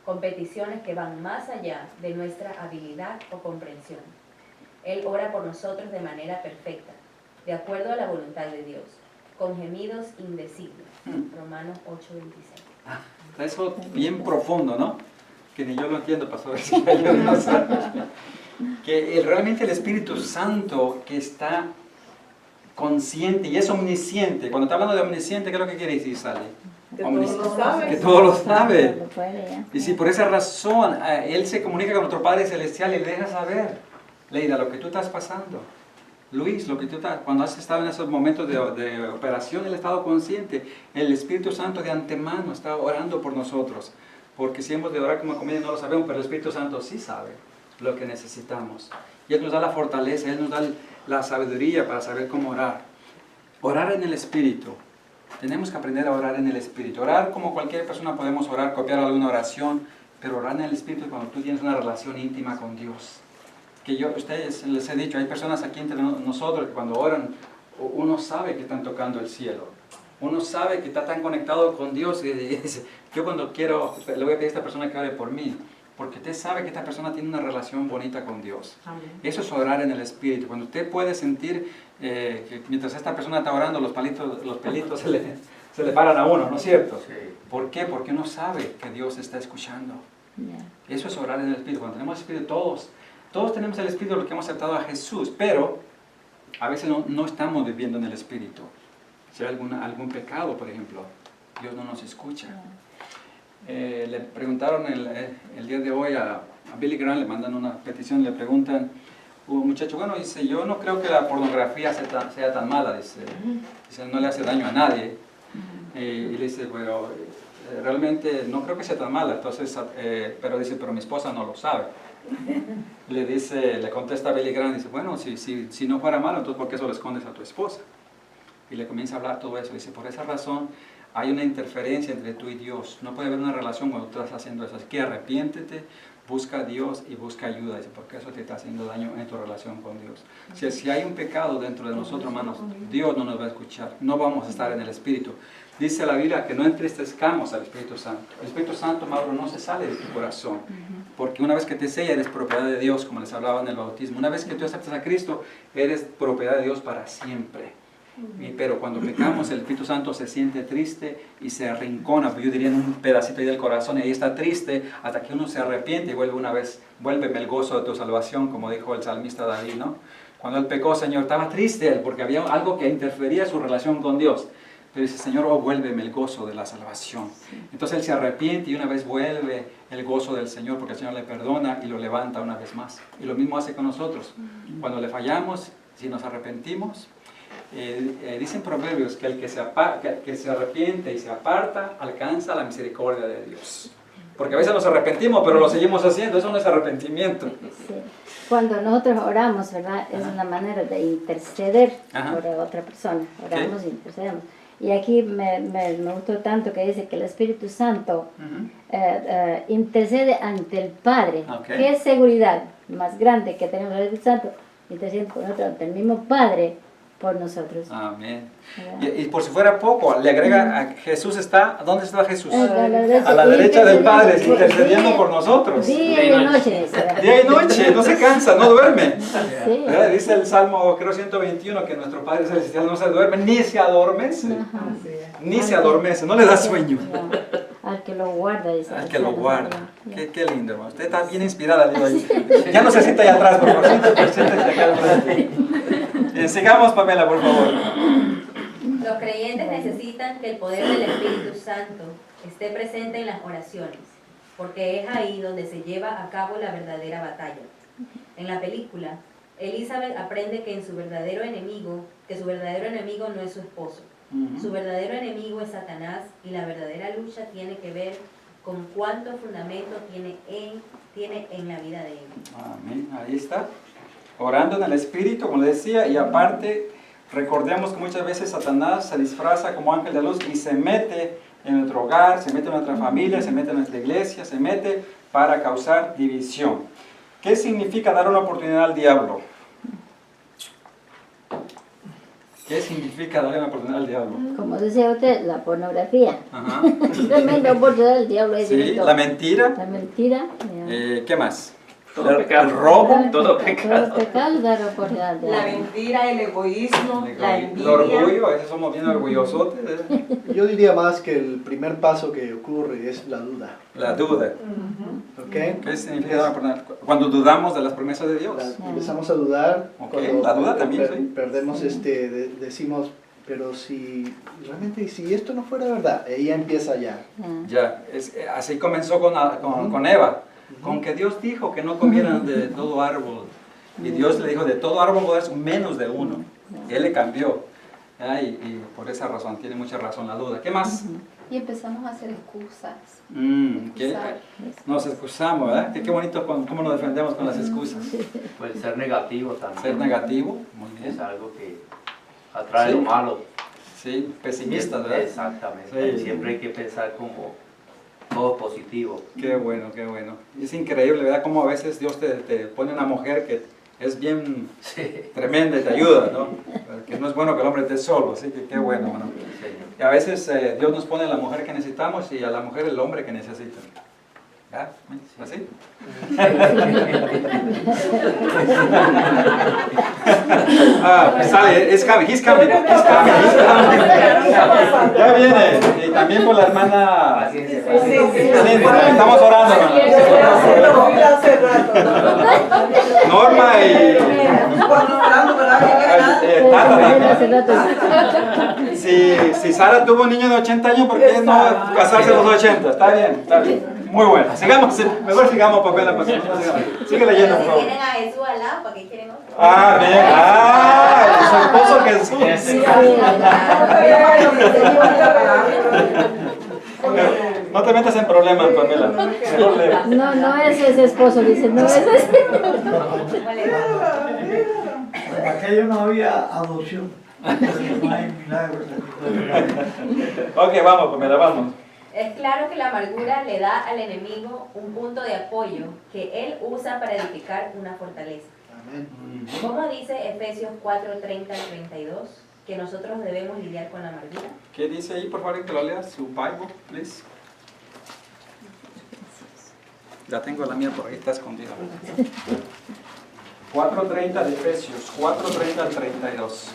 con peticiones que van más allá de nuestra habilidad o comprensión. Él ora por nosotros de manera perfecta, de acuerdo a la voluntad de Dios, con gemidos indecibles. Romanos 8:26. Eso bien profundo, ¿no? Que ni yo lo entiendo, pastor. Que realmente el Espíritu Santo que está consciente y es omnisciente. Cuando está hablando de omnisciente, ¿qué es lo que quiere decir, Sally? Que todo lo sabe. Que todo lo sabe. Lo puede, ya. Y si por esa razón Él se comunica con nuestro Padre Celestial y le deja saber, Leida, lo que tú estás pasando. Luis, lo que tú estás, cuando has estado en esos momentos de operación, Él ha estado consciente. El Espíritu Santo de antemano está orando por nosotros. Porque si hemos de orar como comedia no lo sabemos, pero el Espíritu Santo sí sabe lo que necesitamos. Y Él nos da la fortaleza, Él nos da la sabiduría para saber cómo orar. Orar en el Espíritu. Tenemos que aprender a orar en el Espíritu. Orar como cualquier persona podemos orar, copiar alguna oración, pero orar en el Espíritu es cuando tú tienes una relación íntima con Dios. Que ustedes les he dicho, hay personas aquí entre nosotros que cuando oran, uno sabe que están tocando el cielo. Uno sabe que está tan conectado con Dios y dice, yo cuando quiero, le voy a pedir a esta persona que ore por mí. Porque usted sabe que esta persona tiene una relación bonita con Dios. Amén. Eso es orar en el Espíritu. Cuando usted puede sentir que mientras esta persona está orando, los pelitos se le paran a uno, ¿no es cierto? Sí. ¿Por qué? Porque uno sabe que Dios está escuchando. Yeah. Eso es orar en el Espíritu. Cuando tenemos el Espíritu, todos tenemos el Espíritu porque hemos aceptado a Jesús, pero a veces no estamos viviendo en el Espíritu. Si hay algún pecado, por ejemplo, Dios no nos escucha. Le preguntaron el día de hoy a Billy Graham, le mandan una petición, le preguntan, un muchacho, bueno, dice, yo no creo que la pornografía sea tan mala, dice, no le hace daño a nadie. Y le dice, bueno, realmente no creo que sea tan mala, entonces, pero dice, pero mi esposa no lo sabe. Le contesta a Billy Graham, dice, bueno, si no fuera malo, entonces ¿por qué eso lo escondes a tu esposa? Y le comienza a hablar todo eso, dice, por esa razón hay una interferencia entre tú y Dios, no puede haber una relación cuando tú estás haciendo eso, así que arrepiéntete, busca a Dios y busca ayuda, dice, porque eso te está haciendo daño en tu relación con Dios. Si hay un pecado dentro de nosotros, hermanos, Dios no nos va a escuchar, no vamos a estar en el Espíritu. Dice la Biblia que no entristezcamos al Espíritu Santo. El Espíritu Santo, Mauro, no se sale de tu corazón, porque una vez que te sella eres propiedad de Dios, como les hablaba en el bautismo. Una vez que tú aceptas a Cristo, eres propiedad de Dios para siempre. Pero cuando pecamos, el Espíritu Santo se siente triste y se arrincona, yo diría en un pedacito ahí del corazón, y ahí está triste hasta que uno se arrepiente y vuélveme el gozo de tu salvación, como dijo el salmista David, ¿no? Cuando él pecó, Señor, estaba triste él porque había algo que interfería en su relación con Dios. Pero dice, Señor, oh, vuélveme el gozo de la salvación. Entonces él se arrepiente y una vez vuelve el gozo del Señor porque el Señor le perdona y lo levanta una vez más. Y lo mismo hace con nosotros. Cuando le fallamos, si nos arrepentimos, dicen proverbios que el que se arrepiente y se aparta alcanza la misericordia de Dios. Porque a veces nos arrepentimos, pero lo seguimos haciendo. Eso no es arrepentimiento. Sí. Cuando nosotros oramos, ¿verdad? Es una manera de interceder por otra persona. Oramos y intercedemos. Y aquí me gustó tanto que dice que el Espíritu Santo intercede ante el Padre. ¿Qué seguridad más grande que tenemos el Espíritu Santo? Intercede por nosotros ante el mismo Padre por nosotros. Amén. Y por si fuera poco, le agrega, a Jesús está, ¿dónde está Jesús? A la derecha del Padre, intercediendo por nosotros. Día y noche. Día y noche, no se cansa, no duerme. Sí. Dice el Salmo, creo 121, que nuestro Padre Celestial no se duerme, ni se adormece. Ni se adormece, no le da sueño. Al que lo guarda. Al que lo guarda. Qué lindo, hermano. Usted está bien inspirada, digo ahí. Ya no se sienta ahí atrás, por favor. Siéntese acá adelante. Sigamos, Pamela, por favor. Los creyentes necesitan que el poder del Espíritu Santo esté presente en las oraciones, porque es ahí donde se lleva a cabo la verdadera batalla. En la película, Elizabeth aprende que su verdadero enemigo no es su esposo. Su verdadero enemigo es Satanás, y la verdadera lucha tiene que ver con cuánto fundamento tiene en la vida de él. Amén, ahí está. Orando en el Espíritu, como le decía, y aparte, recordemos que muchas veces Satanás se disfraza como ángel de luz y se mete en nuestro hogar, se mete en nuestra familia, se mete en nuestra iglesia, se mete para causar división. ¿Qué significa dar una oportunidad al diablo? ¿Qué significa darle una oportunidad al diablo? Como decía usted, la pornografía. Tremenda oportunidad del diablo. Sí, la mentira. La mentira. ¿Qué más? Todo pecado. El robo. Todo pecado. Todo pecado dar oportunidad al diablo. La mentira, el egoísmo, la envidia. El orgullo, a veces somos bien orgullosos. Yo diría más que el primer paso que ocurre es la duda. La duda. ¿Okay? ¿Qué significa dar una oportunidad? Cuando dudamos de las promesas de Dios. Empezamos a dudar. Okay. La duda también, sí. Perdemos, decimos, pero si realmente, si esto no fuera verdad, ella empieza ya. Ya, así comenzó con Eva. Con que Dios dijo que no comieran de todo árbol. Y Dios le dijo, de todo árbol podrás menos de uno. Y él le cambió. Y por esa razón, tiene mucha razón la duda. ¿Qué más? Y empezamos a hacer excusas. Nos excusamos, ¿verdad? Qué bonito cómo nos defendemos con las excusas. Puede ser negativo también. Ser negativo, muy bien. Es algo que atrae lo malo. Sí, pesimistas, ¿verdad? Exactamente. Sí. Siempre hay que pensar como todo positivo. Qué bueno, qué bueno. Es increíble, ¿verdad? Cómo a veces Dios te pone una mujer que es bien tremenda y te ayuda, ¿no? Que no es bueno que el hombre esté solo, así que qué bueno, ¿no? Y a veces Dios nos pone la mujer que necesitamos y a la mujer el hombre que necesita. ¿Ah? ¿Así? Sale, he's coming. Ya viene. Y también por la hermana. Sí, estamos orando, Norma y Tata. Si Sara tuvo un niño de 80 años, ¿por qué no casarse a los 80? Está bien. Muy bueno. Mejor sigamos, Pamela. Sigue leyendo, por favor. Si tienen a Jesús al lado, ¿para qué quieren otro? Bien. Su esposo Jesús. No te metas en problemas, Pamela. No es ese esposo, dice, no es ese. En aquello no había adopción. No hay milagros. Ok, vamos, Pamela, vamos. Es claro que la amargura le da al enemigo un punto de apoyo que él usa para edificar una fortaleza. ¿Cómo dice Efesios 4:30-32 que nosotros debemos lidiar con la amargura? ¿Qué dice ahí? Por favor, que lo leas, su Bible, please. Ya tengo la mía por ahí, está escondida. 4:30 de Efesios, 4:30 al 32.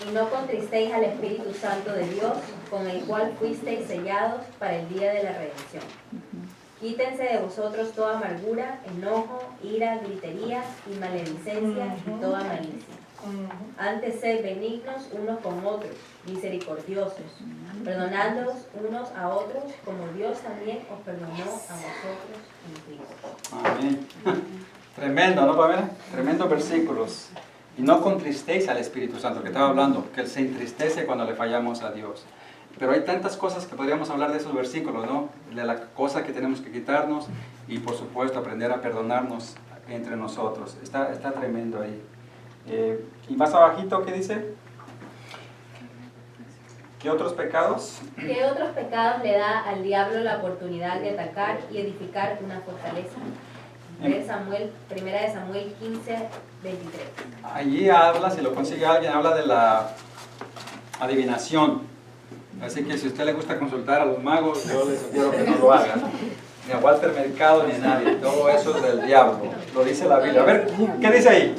Y no contristéis al Espíritu Santo de Dios, con el cual fuisteis sellados para el día de la redención. Quítense de vosotros toda amargura, enojo, ira, gritería y maledicencia y toda malicia. Antes sed benignos unos con otros, misericordiosos, perdonándoos unos a otros, como Dios también os perdonó a vosotros en Cristo. Amén. Tremendo, ¿no, Pamela? Tremendos versículos. Y no contristéis al Espíritu Santo, que estaba hablando, que Él se entristece cuando le fallamos a Dios. Pero hay tantas cosas que podríamos hablar de esos versículos, ¿no? De la cosa que tenemos que quitarnos y, por supuesto, aprender a perdonarnos entre nosotros. Está tremendo ahí. Y más abajito, ¿qué dice? ¿Qué otros pecados? ¿Qué otros pecados le da al diablo la oportunidad de atacar y edificar una fortaleza? Primera de Samuel 15:23. Allí habla, si lo consigue alguien, habla de la adivinación. Así que si a usted le gusta consultar a los magos, yo les sugiero que no lo haga. Ni a Walter Mercado ni a nadie. Todo eso es del diablo. Lo dice la Biblia. A ver, ¿qué dice ahí?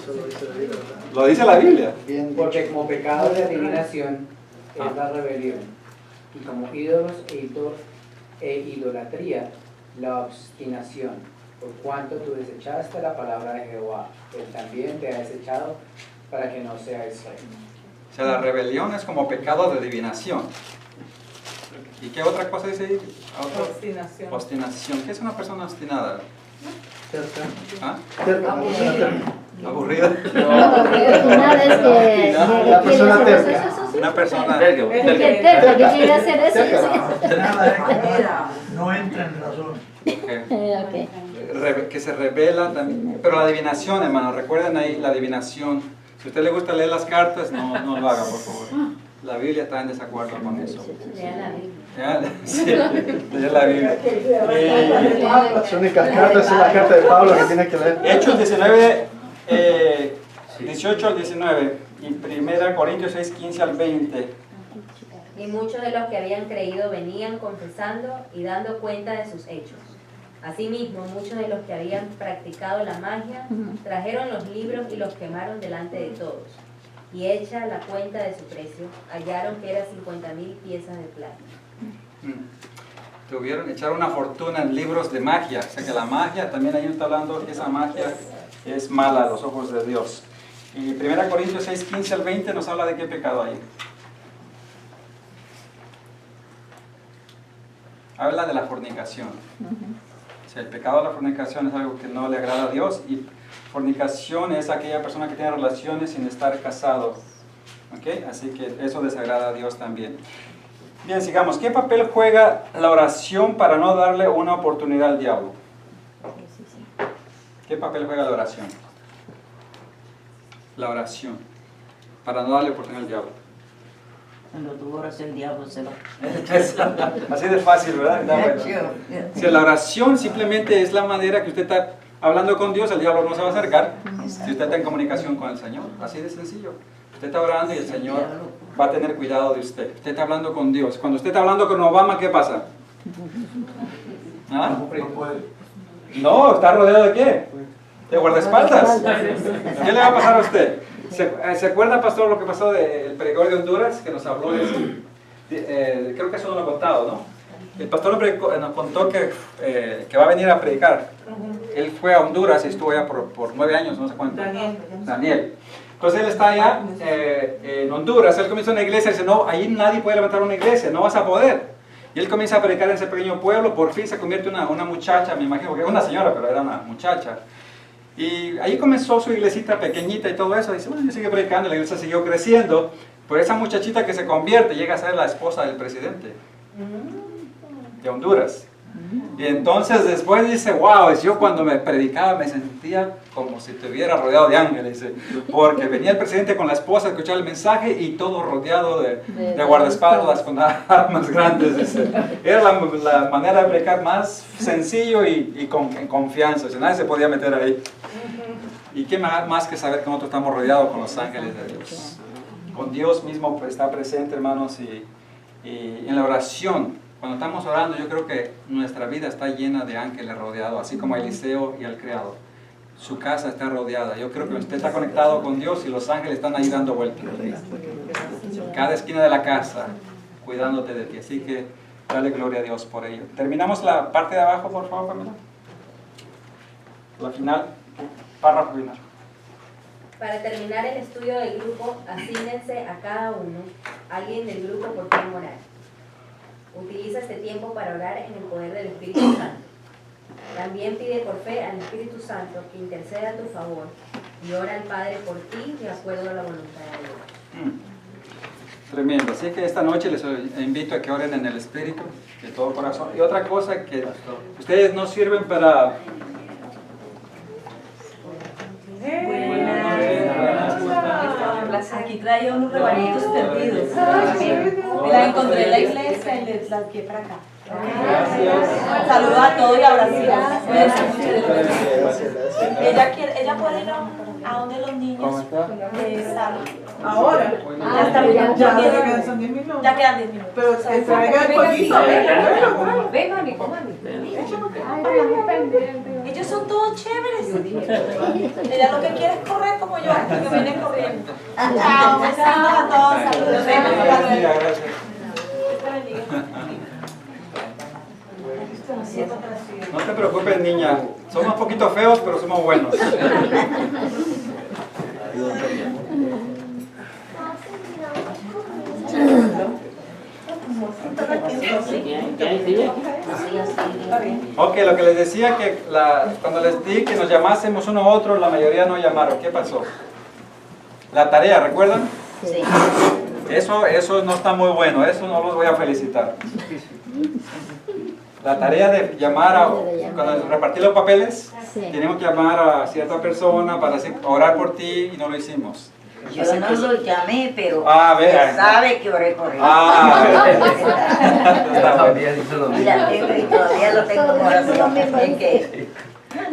Lo dice la Biblia. Porque como pecado de adivinación es la rebelión, y como ídolos e idolatría, la obstinación, por cuanto tú desechaste la palabra de Jehová, Él también te ha desechado para que no seas rey. O sea, la rebelión es como pecado de adivinación. ¿Y qué otra cosa dice ahí? Obstinación. Obstinación. ¿Qué es una persona obstinada? ¿Ah? Aburrida. ¿Aburrida? Nada es que la persona terca. Una persona terca que quiere hacer eso. No entra en razón. Que se revela también. Pero la adivinación, hermano, recuerden ahí la adivinación. Si a usted le gusta leer las cartas, no lo haga, por favor. La Biblia está en desacuerdo con eso. Lea la Biblia. Sí, lea la Biblia. Las únicas cartas es la carta de Pablo que tiene que leer. Hechos 19, 18 al 19 y 1 Corintios 6, 15 al 20. Y muchos de los que habían creído venían confesando y dando cuenta de sus hechos. Asimismo, muchos de los que habían practicado la magia trajeron los libros y los quemaron delante de todos. Y hecha la cuenta de su precio, hallaron que era 50,000 piezas de plata. Tuvieron que echar una fortuna en libros de magia. O sea que la magia, también ahí está hablando que esa magia es mala a los ojos de Dios. Y 1 Corintios 6, 15 al 20 nos habla de qué pecado hay. Habla de la fornicación. O sea, el pecado de la fornicación es algo que no le agrada a Dios, y fornicación es aquella persona que tiene relaciones sin estar casado. ¿Okay? Así que eso desagrada a Dios también. Bien, sigamos. ¿Qué papel juega la oración para no darle una oportunidad al diablo? ¿Qué papel juega la oración? La oración para no darle oportunidad al diablo. Cuando tú oras, el diablo se va. Así de fácil, ¿verdad? Si la oración simplemente es la manera que usted está hablando con Dios, el diablo no se va a acercar si usted está en comunicación con el Señor. Así de sencillo. Usted está orando y el Señor va a tener cuidado de usted. Usted está hablando con Dios. Cuando usted está hablando con Obama, ¿qué pasa? ¿Ah? No, ¿está rodeado de qué? ¿De guardaespaldas? ¿Qué le va a pasar a usted? ¿Se acuerda, pastor, lo que pasó del predicador de Honduras? Que nos habló de eso. Creo que eso no lo he contado, ¿no? El pastor nos contó que va a venir a predicar. Él fue a Honduras y estuvo allá por 9 años, no sé cuánto. Daniel. Entonces él está allá en Honduras. Él comienza una iglesia y dice, no, ahí nadie puede levantar una iglesia, no vas a poder. Y él comienza a predicar en ese pequeño pueblo. Por fin se convierte en una muchacha, me imagino que era una señora, pero era una muchacha. Y ahí comenzó su iglesita pequeñita y todo eso. Dice, bueno, yo sigue predicando, la iglesia siguió creciendo. Pero esa muchachita que se convierte llega a ser la esposa del presidente de Honduras. Y entonces después dice, wow, yo cuando me predicaba me sentía como si estuviera rodeado de ángeles. Dice, porque venía el presidente con la esposa a escuchar el mensaje y todo rodeado de guardaespaldas con armas grandes. Dice. Era la manera de predicar más sencillo y en confianza. Dice, nadie se podía meter ahí. Y qué más que saber que nosotros estamos rodeados con los ángeles de Dios. Con Dios mismo está presente, hermanos, y en la oración. Cuando estamos orando, yo creo que nuestra vida está llena de ángeles rodeados, así como Eliseo y el Creador. Su casa está rodeada. Yo creo que usted está conectado con Dios y los ángeles están ahí dando vueltas. Cada esquina de la casa, cuidándote de ti. Así que dale gloria a Dios por ello. Terminamos la parte de abajo, por favor, Pamela. La final, párrafo final. Para terminar el estudio del grupo, asígnense a cada uno alguien del grupo por quien orar. Utiliza este tiempo para orar en el poder del Espíritu Santo. También pide por fe al Espíritu Santo que interceda a tu favor y ora al Padre por ti de acuerdo a la voluntad de Dios. Tremendo. Así que esta noche les invito a que oren en el Espíritu de todo corazón. Y otra cosa, que ustedes no sirven para... Aquí traía unos rebanitos perdidos. La encontré en la iglesia y les la para acá. Saludos a todos y a Brasil. Ella puede ir a donde los niños. Ahora. Ya quedan 10 minutos. Pero se traiga el pollito. Vengan y coman. Ellos son todos chéveres. Ella lo que quiere es correr como yo, que viene corriendo. Chao, besitos a todos. Saludos. No te preocupes, niña. Somos un poquito feos, pero somos buenos. Ok, lo que les decía que cuando les di que nos llamásemos uno a otro, la mayoría no llamaron. ¿Qué pasó? La tarea, ¿recuerdan? Sí. Eso no está muy bueno, eso no los voy a felicitar. La tarea de llamar cuando repartir los papeles, tenemos que llamar a cierta persona para orar por ti y no lo hicimos. Yo no lo llamé, pero sabe que oré por él. Mira, todavía lo tengo corazón.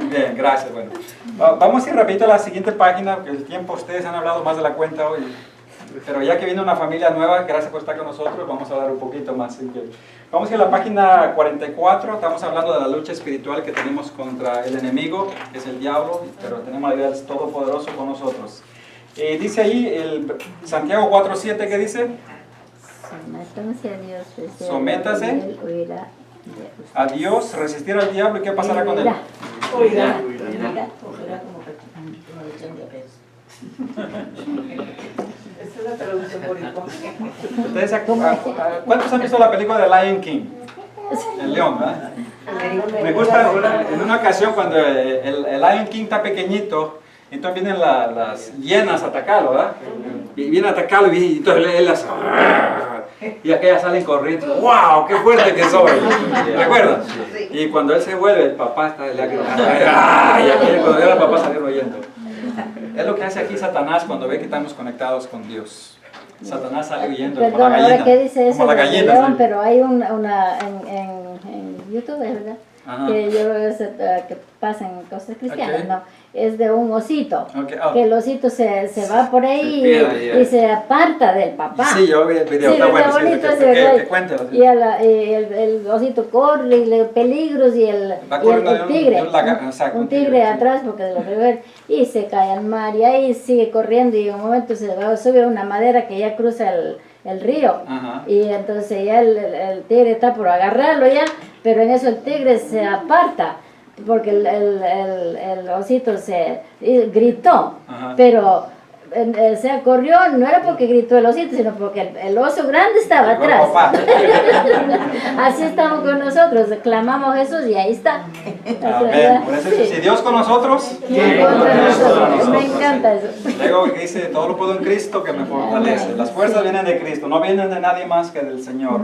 Bien, gracias. Bueno, vamos a ir rapidito a la siguiente página, porque el tiempo ustedes han hablado más de la cuenta hoy. Pero ya que viene una familia nueva, gracias por estar con nosotros, vamos a hablar un poquito más. Vamos a ir a la página 44, estamos hablando de la lucha espiritual que tenemos contra el enemigo, que es el diablo, pero tenemos la idea del Todopoderoso con nosotros. Dice ahí el Santiago 4:7, ¿qué dice? Sométanse a Dios. Sométase a Dios, resistir al diablo, ¿y qué pasará con él? Oirá. Esa es la traducción boricua. ¿Cuántos han visto la película de Lion King? El león, ¿verdad? Me gusta en una ocasión cuando el Lion King está pequeñito, entonces vienen las hienas a atacarlo, ¿verdad? Y vienen a atacarlo y entonces él las... Y aquellas salen corriendo. ¡Wow! ¡Qué fuerte que soy! ¿Recuerdan? Y cuando él se vuelve, el papá está de lágrimas. Y aquel, cuando el papá salió oyendo. Es lo que hace aquí Satanás cuando ve que estamos conectados con Dios. Satanás sale huyendo como la gallina. Ahora que dice eso como la gallina, león, ¿sí? pero hay una en YouTube, ¿verdad? Ajá. Que yo que pasan cosas cristianas, no, es de un osito, Okay. que el osito se va por ahí y se aparta del papá. Sí, yo vi el video, está bueno, bonito sí, que cuéntelo. Sí. Y el osito corre y le peligros y el tigre, un tigre atrás porque lo quiere ver, y se cae al mar y ahí sigue corriendo y en un momento sube a una madera que ya cruza el río. Ajá. Y entonces ya el tigre está por agarrarlo ya, pero en eso el tigre se aparta porque el osito se gritó. Ajá. Pero se corrió, no era porque gritó el osito, sino porque el oso grande estaba atrás. Así estamos con nosotros, clamamos a Jesús y ahí está. Amén. Por eso, si Dios con nosotros, ¿quién contra nosotros? Me encanta eso. Luego que dice, todo lo puedo en Cristo que me fortalece. Las fuerzas vienen de Cristo, no vienen de nadie más que del Señor.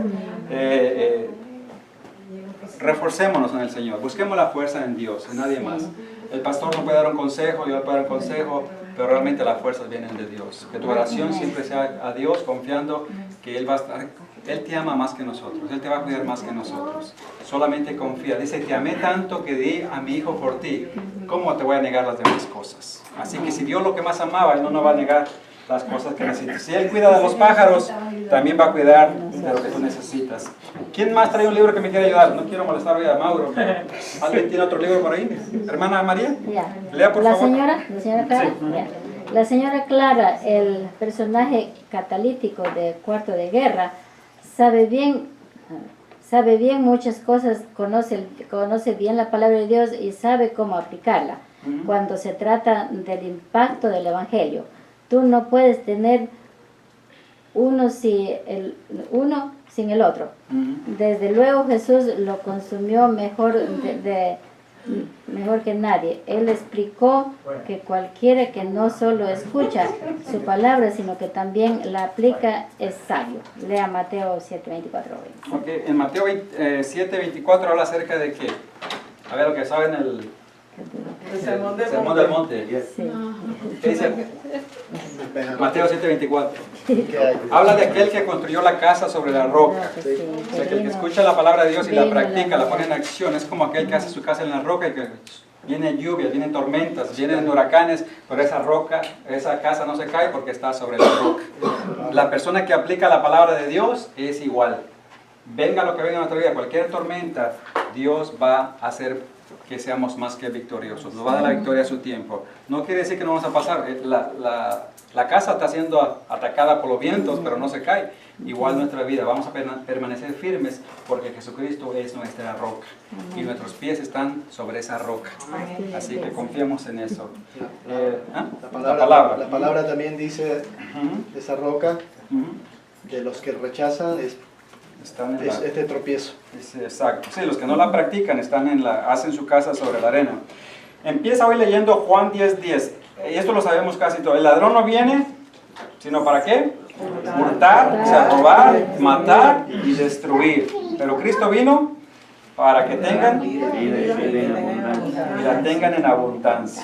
Reforcémonos en el Señor, busquemos la fuerza en Dios, en nadie más. El pastor no puede dar un consejo, yo le puedo dar un consejo, pero realmente las fuerzas vienen de Dios. Que tu oración siempre sea a Dios, confiando que Él va a estar, Él te ama más que nosotros, Él te va a cuidar más que nosotros. Solamente confía. Dice, te amé tanto que di a mi hijo por ti. ¿Cómo te voy a negar las demás cosas? Así que si Dios lo que más amaba, Él no nos va a negar las cosas que necesitas. Si Él cuida de los pájaros, también va a cuidar de lo que tú necesitas. ¿Quién más trae un libro que me quiere ayudar? No quiero molestar hoy a Mauro, pero ¿alguien tiene otro libro por ahí? ¿Hermana María? Lea, por favor. La señora Clara, sí. La señora Clara, el personaje catalítico de Cuarto de Guerra, sabe bien muchas cosas, conoce bien la palabra de Dios y sabe cómo aplicarla. Cuando se trata del impacto del Evangelio, tú no puedes tener uno sin el otro. Desde luego Jesús lo consumió mejor que nadie. Él explicó que cualquiera que no solo escucha su palabra, sino que también la aplica, es sabio. Lea Mateo 7:24. Okay. En Mateo 7:24 habla acerca de qué. A ver lo que saben el Sermón del Monte. Sí. ¿Qué dice? Mateo 7:24. Habla de aquel que construyó la casa sobre la roca. O sea, que el que escucha la palabra de Dios y la practica, la pone en acción, es como aquel que hace su casa en la roca y que vienen lluvias, vienen tormentas, vienen huracanes, pero esa roca, esa casa no se cae porque está sobre la roca. La persona que aplica la palabra de Dios es igual. Venga lo que venga en nuestra vida, cualquier tormenta, Dios va a hacer que seamos más que victoriosos. Nos va a dar la victoria a su tiempo. No quiere decir que no vamos a pasar. La casa está siendo atacada por los vientos, pero no se cae. Igual nuestra vida. Vamos a permanecer firmes porque Jesucristo es nuestra roca. Y nuestros pies están sobre esa roca. Así que confiemos en eso. La palabra también dice, esa roca, de los que rechazan es de tropiezo. Exacto. Sí, los que no la practican hacen su casa sobre la arena. Empieza hoy leyendo Juan 10:10. Y esto lo sabemos casi todo. El ladrón no viene, sino ¿para qué? Hurtar, o sea, robar, matar y destruir. Pero Cristo vino para que tengan y la tengan en abundancia.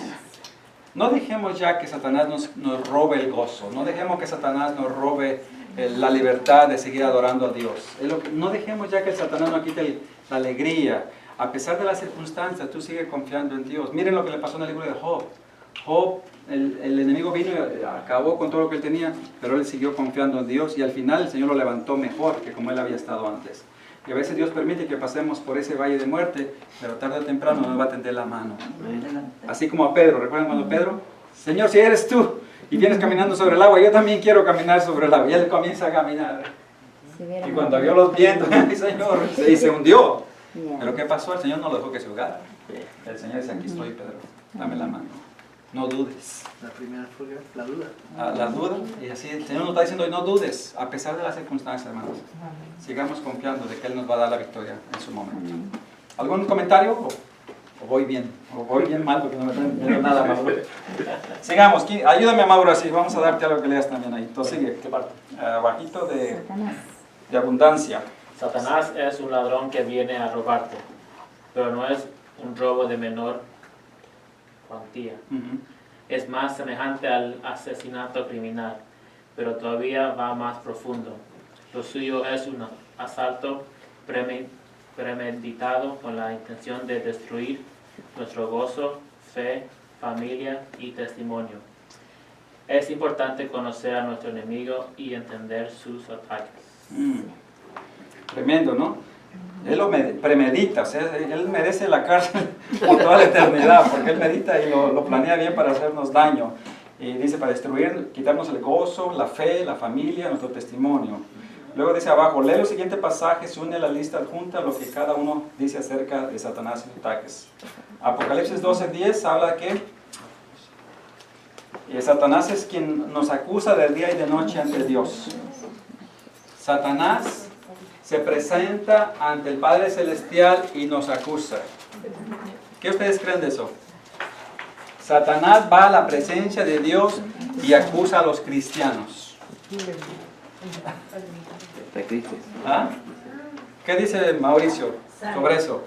No dejemos ya que Satanás nos robe el gozo. No dejemos que Satanás nos robe la libertad de seguir adorando a Dios. No dejemos ya que el Satanás nos quite la alegría. A pesar de las circunstancias, tú sigues confiando en Dios. Miren lo que le pasó en el libro de Job. Job, el enemigo vino y acabó con todo lo que él tenía, pero él siguió confiando en Dios y al final el Señor lo levantó mejor que como él había estado antes. Y a veces Dios permite que pasemos por ese valle de muerte, pero tarde o temprano nos va a tender la mano. Así como a Pedro. ¿Recuerdan cuando Pedro? Señor, si eres tú y vienes caminando sobre el agua, yo también quiero caminar sobre el agua. Y él comienza a caminar. Y cuando vio los vientos, Señor, se hundió. Pero ¿qué pasó? El Señor no lo dejó que se ahogara. El Señor dice, aquí estoy, Pedro, dame la mano. No dudes. La primera fue la duda. La duda. Y así el Señor nos está diciendo, no dudes, a pesar de las circunstancias, hermanos. Sigamos confiando de que Él nos va a dar la victoria en su momento. ¿Algún comentario? ¿O voy bien? ¿O voy bien mal? Porque no me están viendo nada, Mauro. Sigamos. Ayúdame, Mauro, así. Vamos a darte algo que leas también ahí. Entonces sigue. ¿Qué parte? Bajito de abundancia. Satanás es un ladrón que viene a robarte, pero no es un robo de menor cuantía. Es más semejante al asesinato criminal, pero todavía va más profundo. Lo suyo es un asalto premeditado con la intención de destruir nuestro gozo, fe, familia y testimonio. Es importante conocer a nuestro enemigo y entender sus ataques. Tremendo, ¿no? Él lo premedita, o sea, él merece la cárcel por toda la eternidad, porque él medita y lo planea bien para hacernos daño. Y dice, para destruir, quitarnos el gozo, la fe, la familia, nuestro testimonio. Luego dice abajo, lee el siguiente pasaje, se une a la lista adjunta lo que cada uno dice acerca de Satanás y sus ataques. Apocalipsis 12:10 habla que Satanás es quien nos acusa de día y de noche ante Dios. Satanás se presenta ante el Padre Celestial y nos acusa. ¿Qué ustedes creen de eso? Satanás va a la presencia de Dios y acusa a los cristianos. ¿Ah? ¿Qué dice Mauricio sobre eso?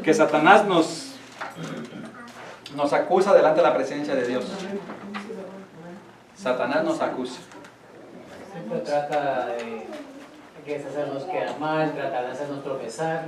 Que Satanás nos acusa delante de la presencia de Dios. Satanás nos acusa. Siempre trata de hacernos quedar mal, tratar de hacernos tropezar.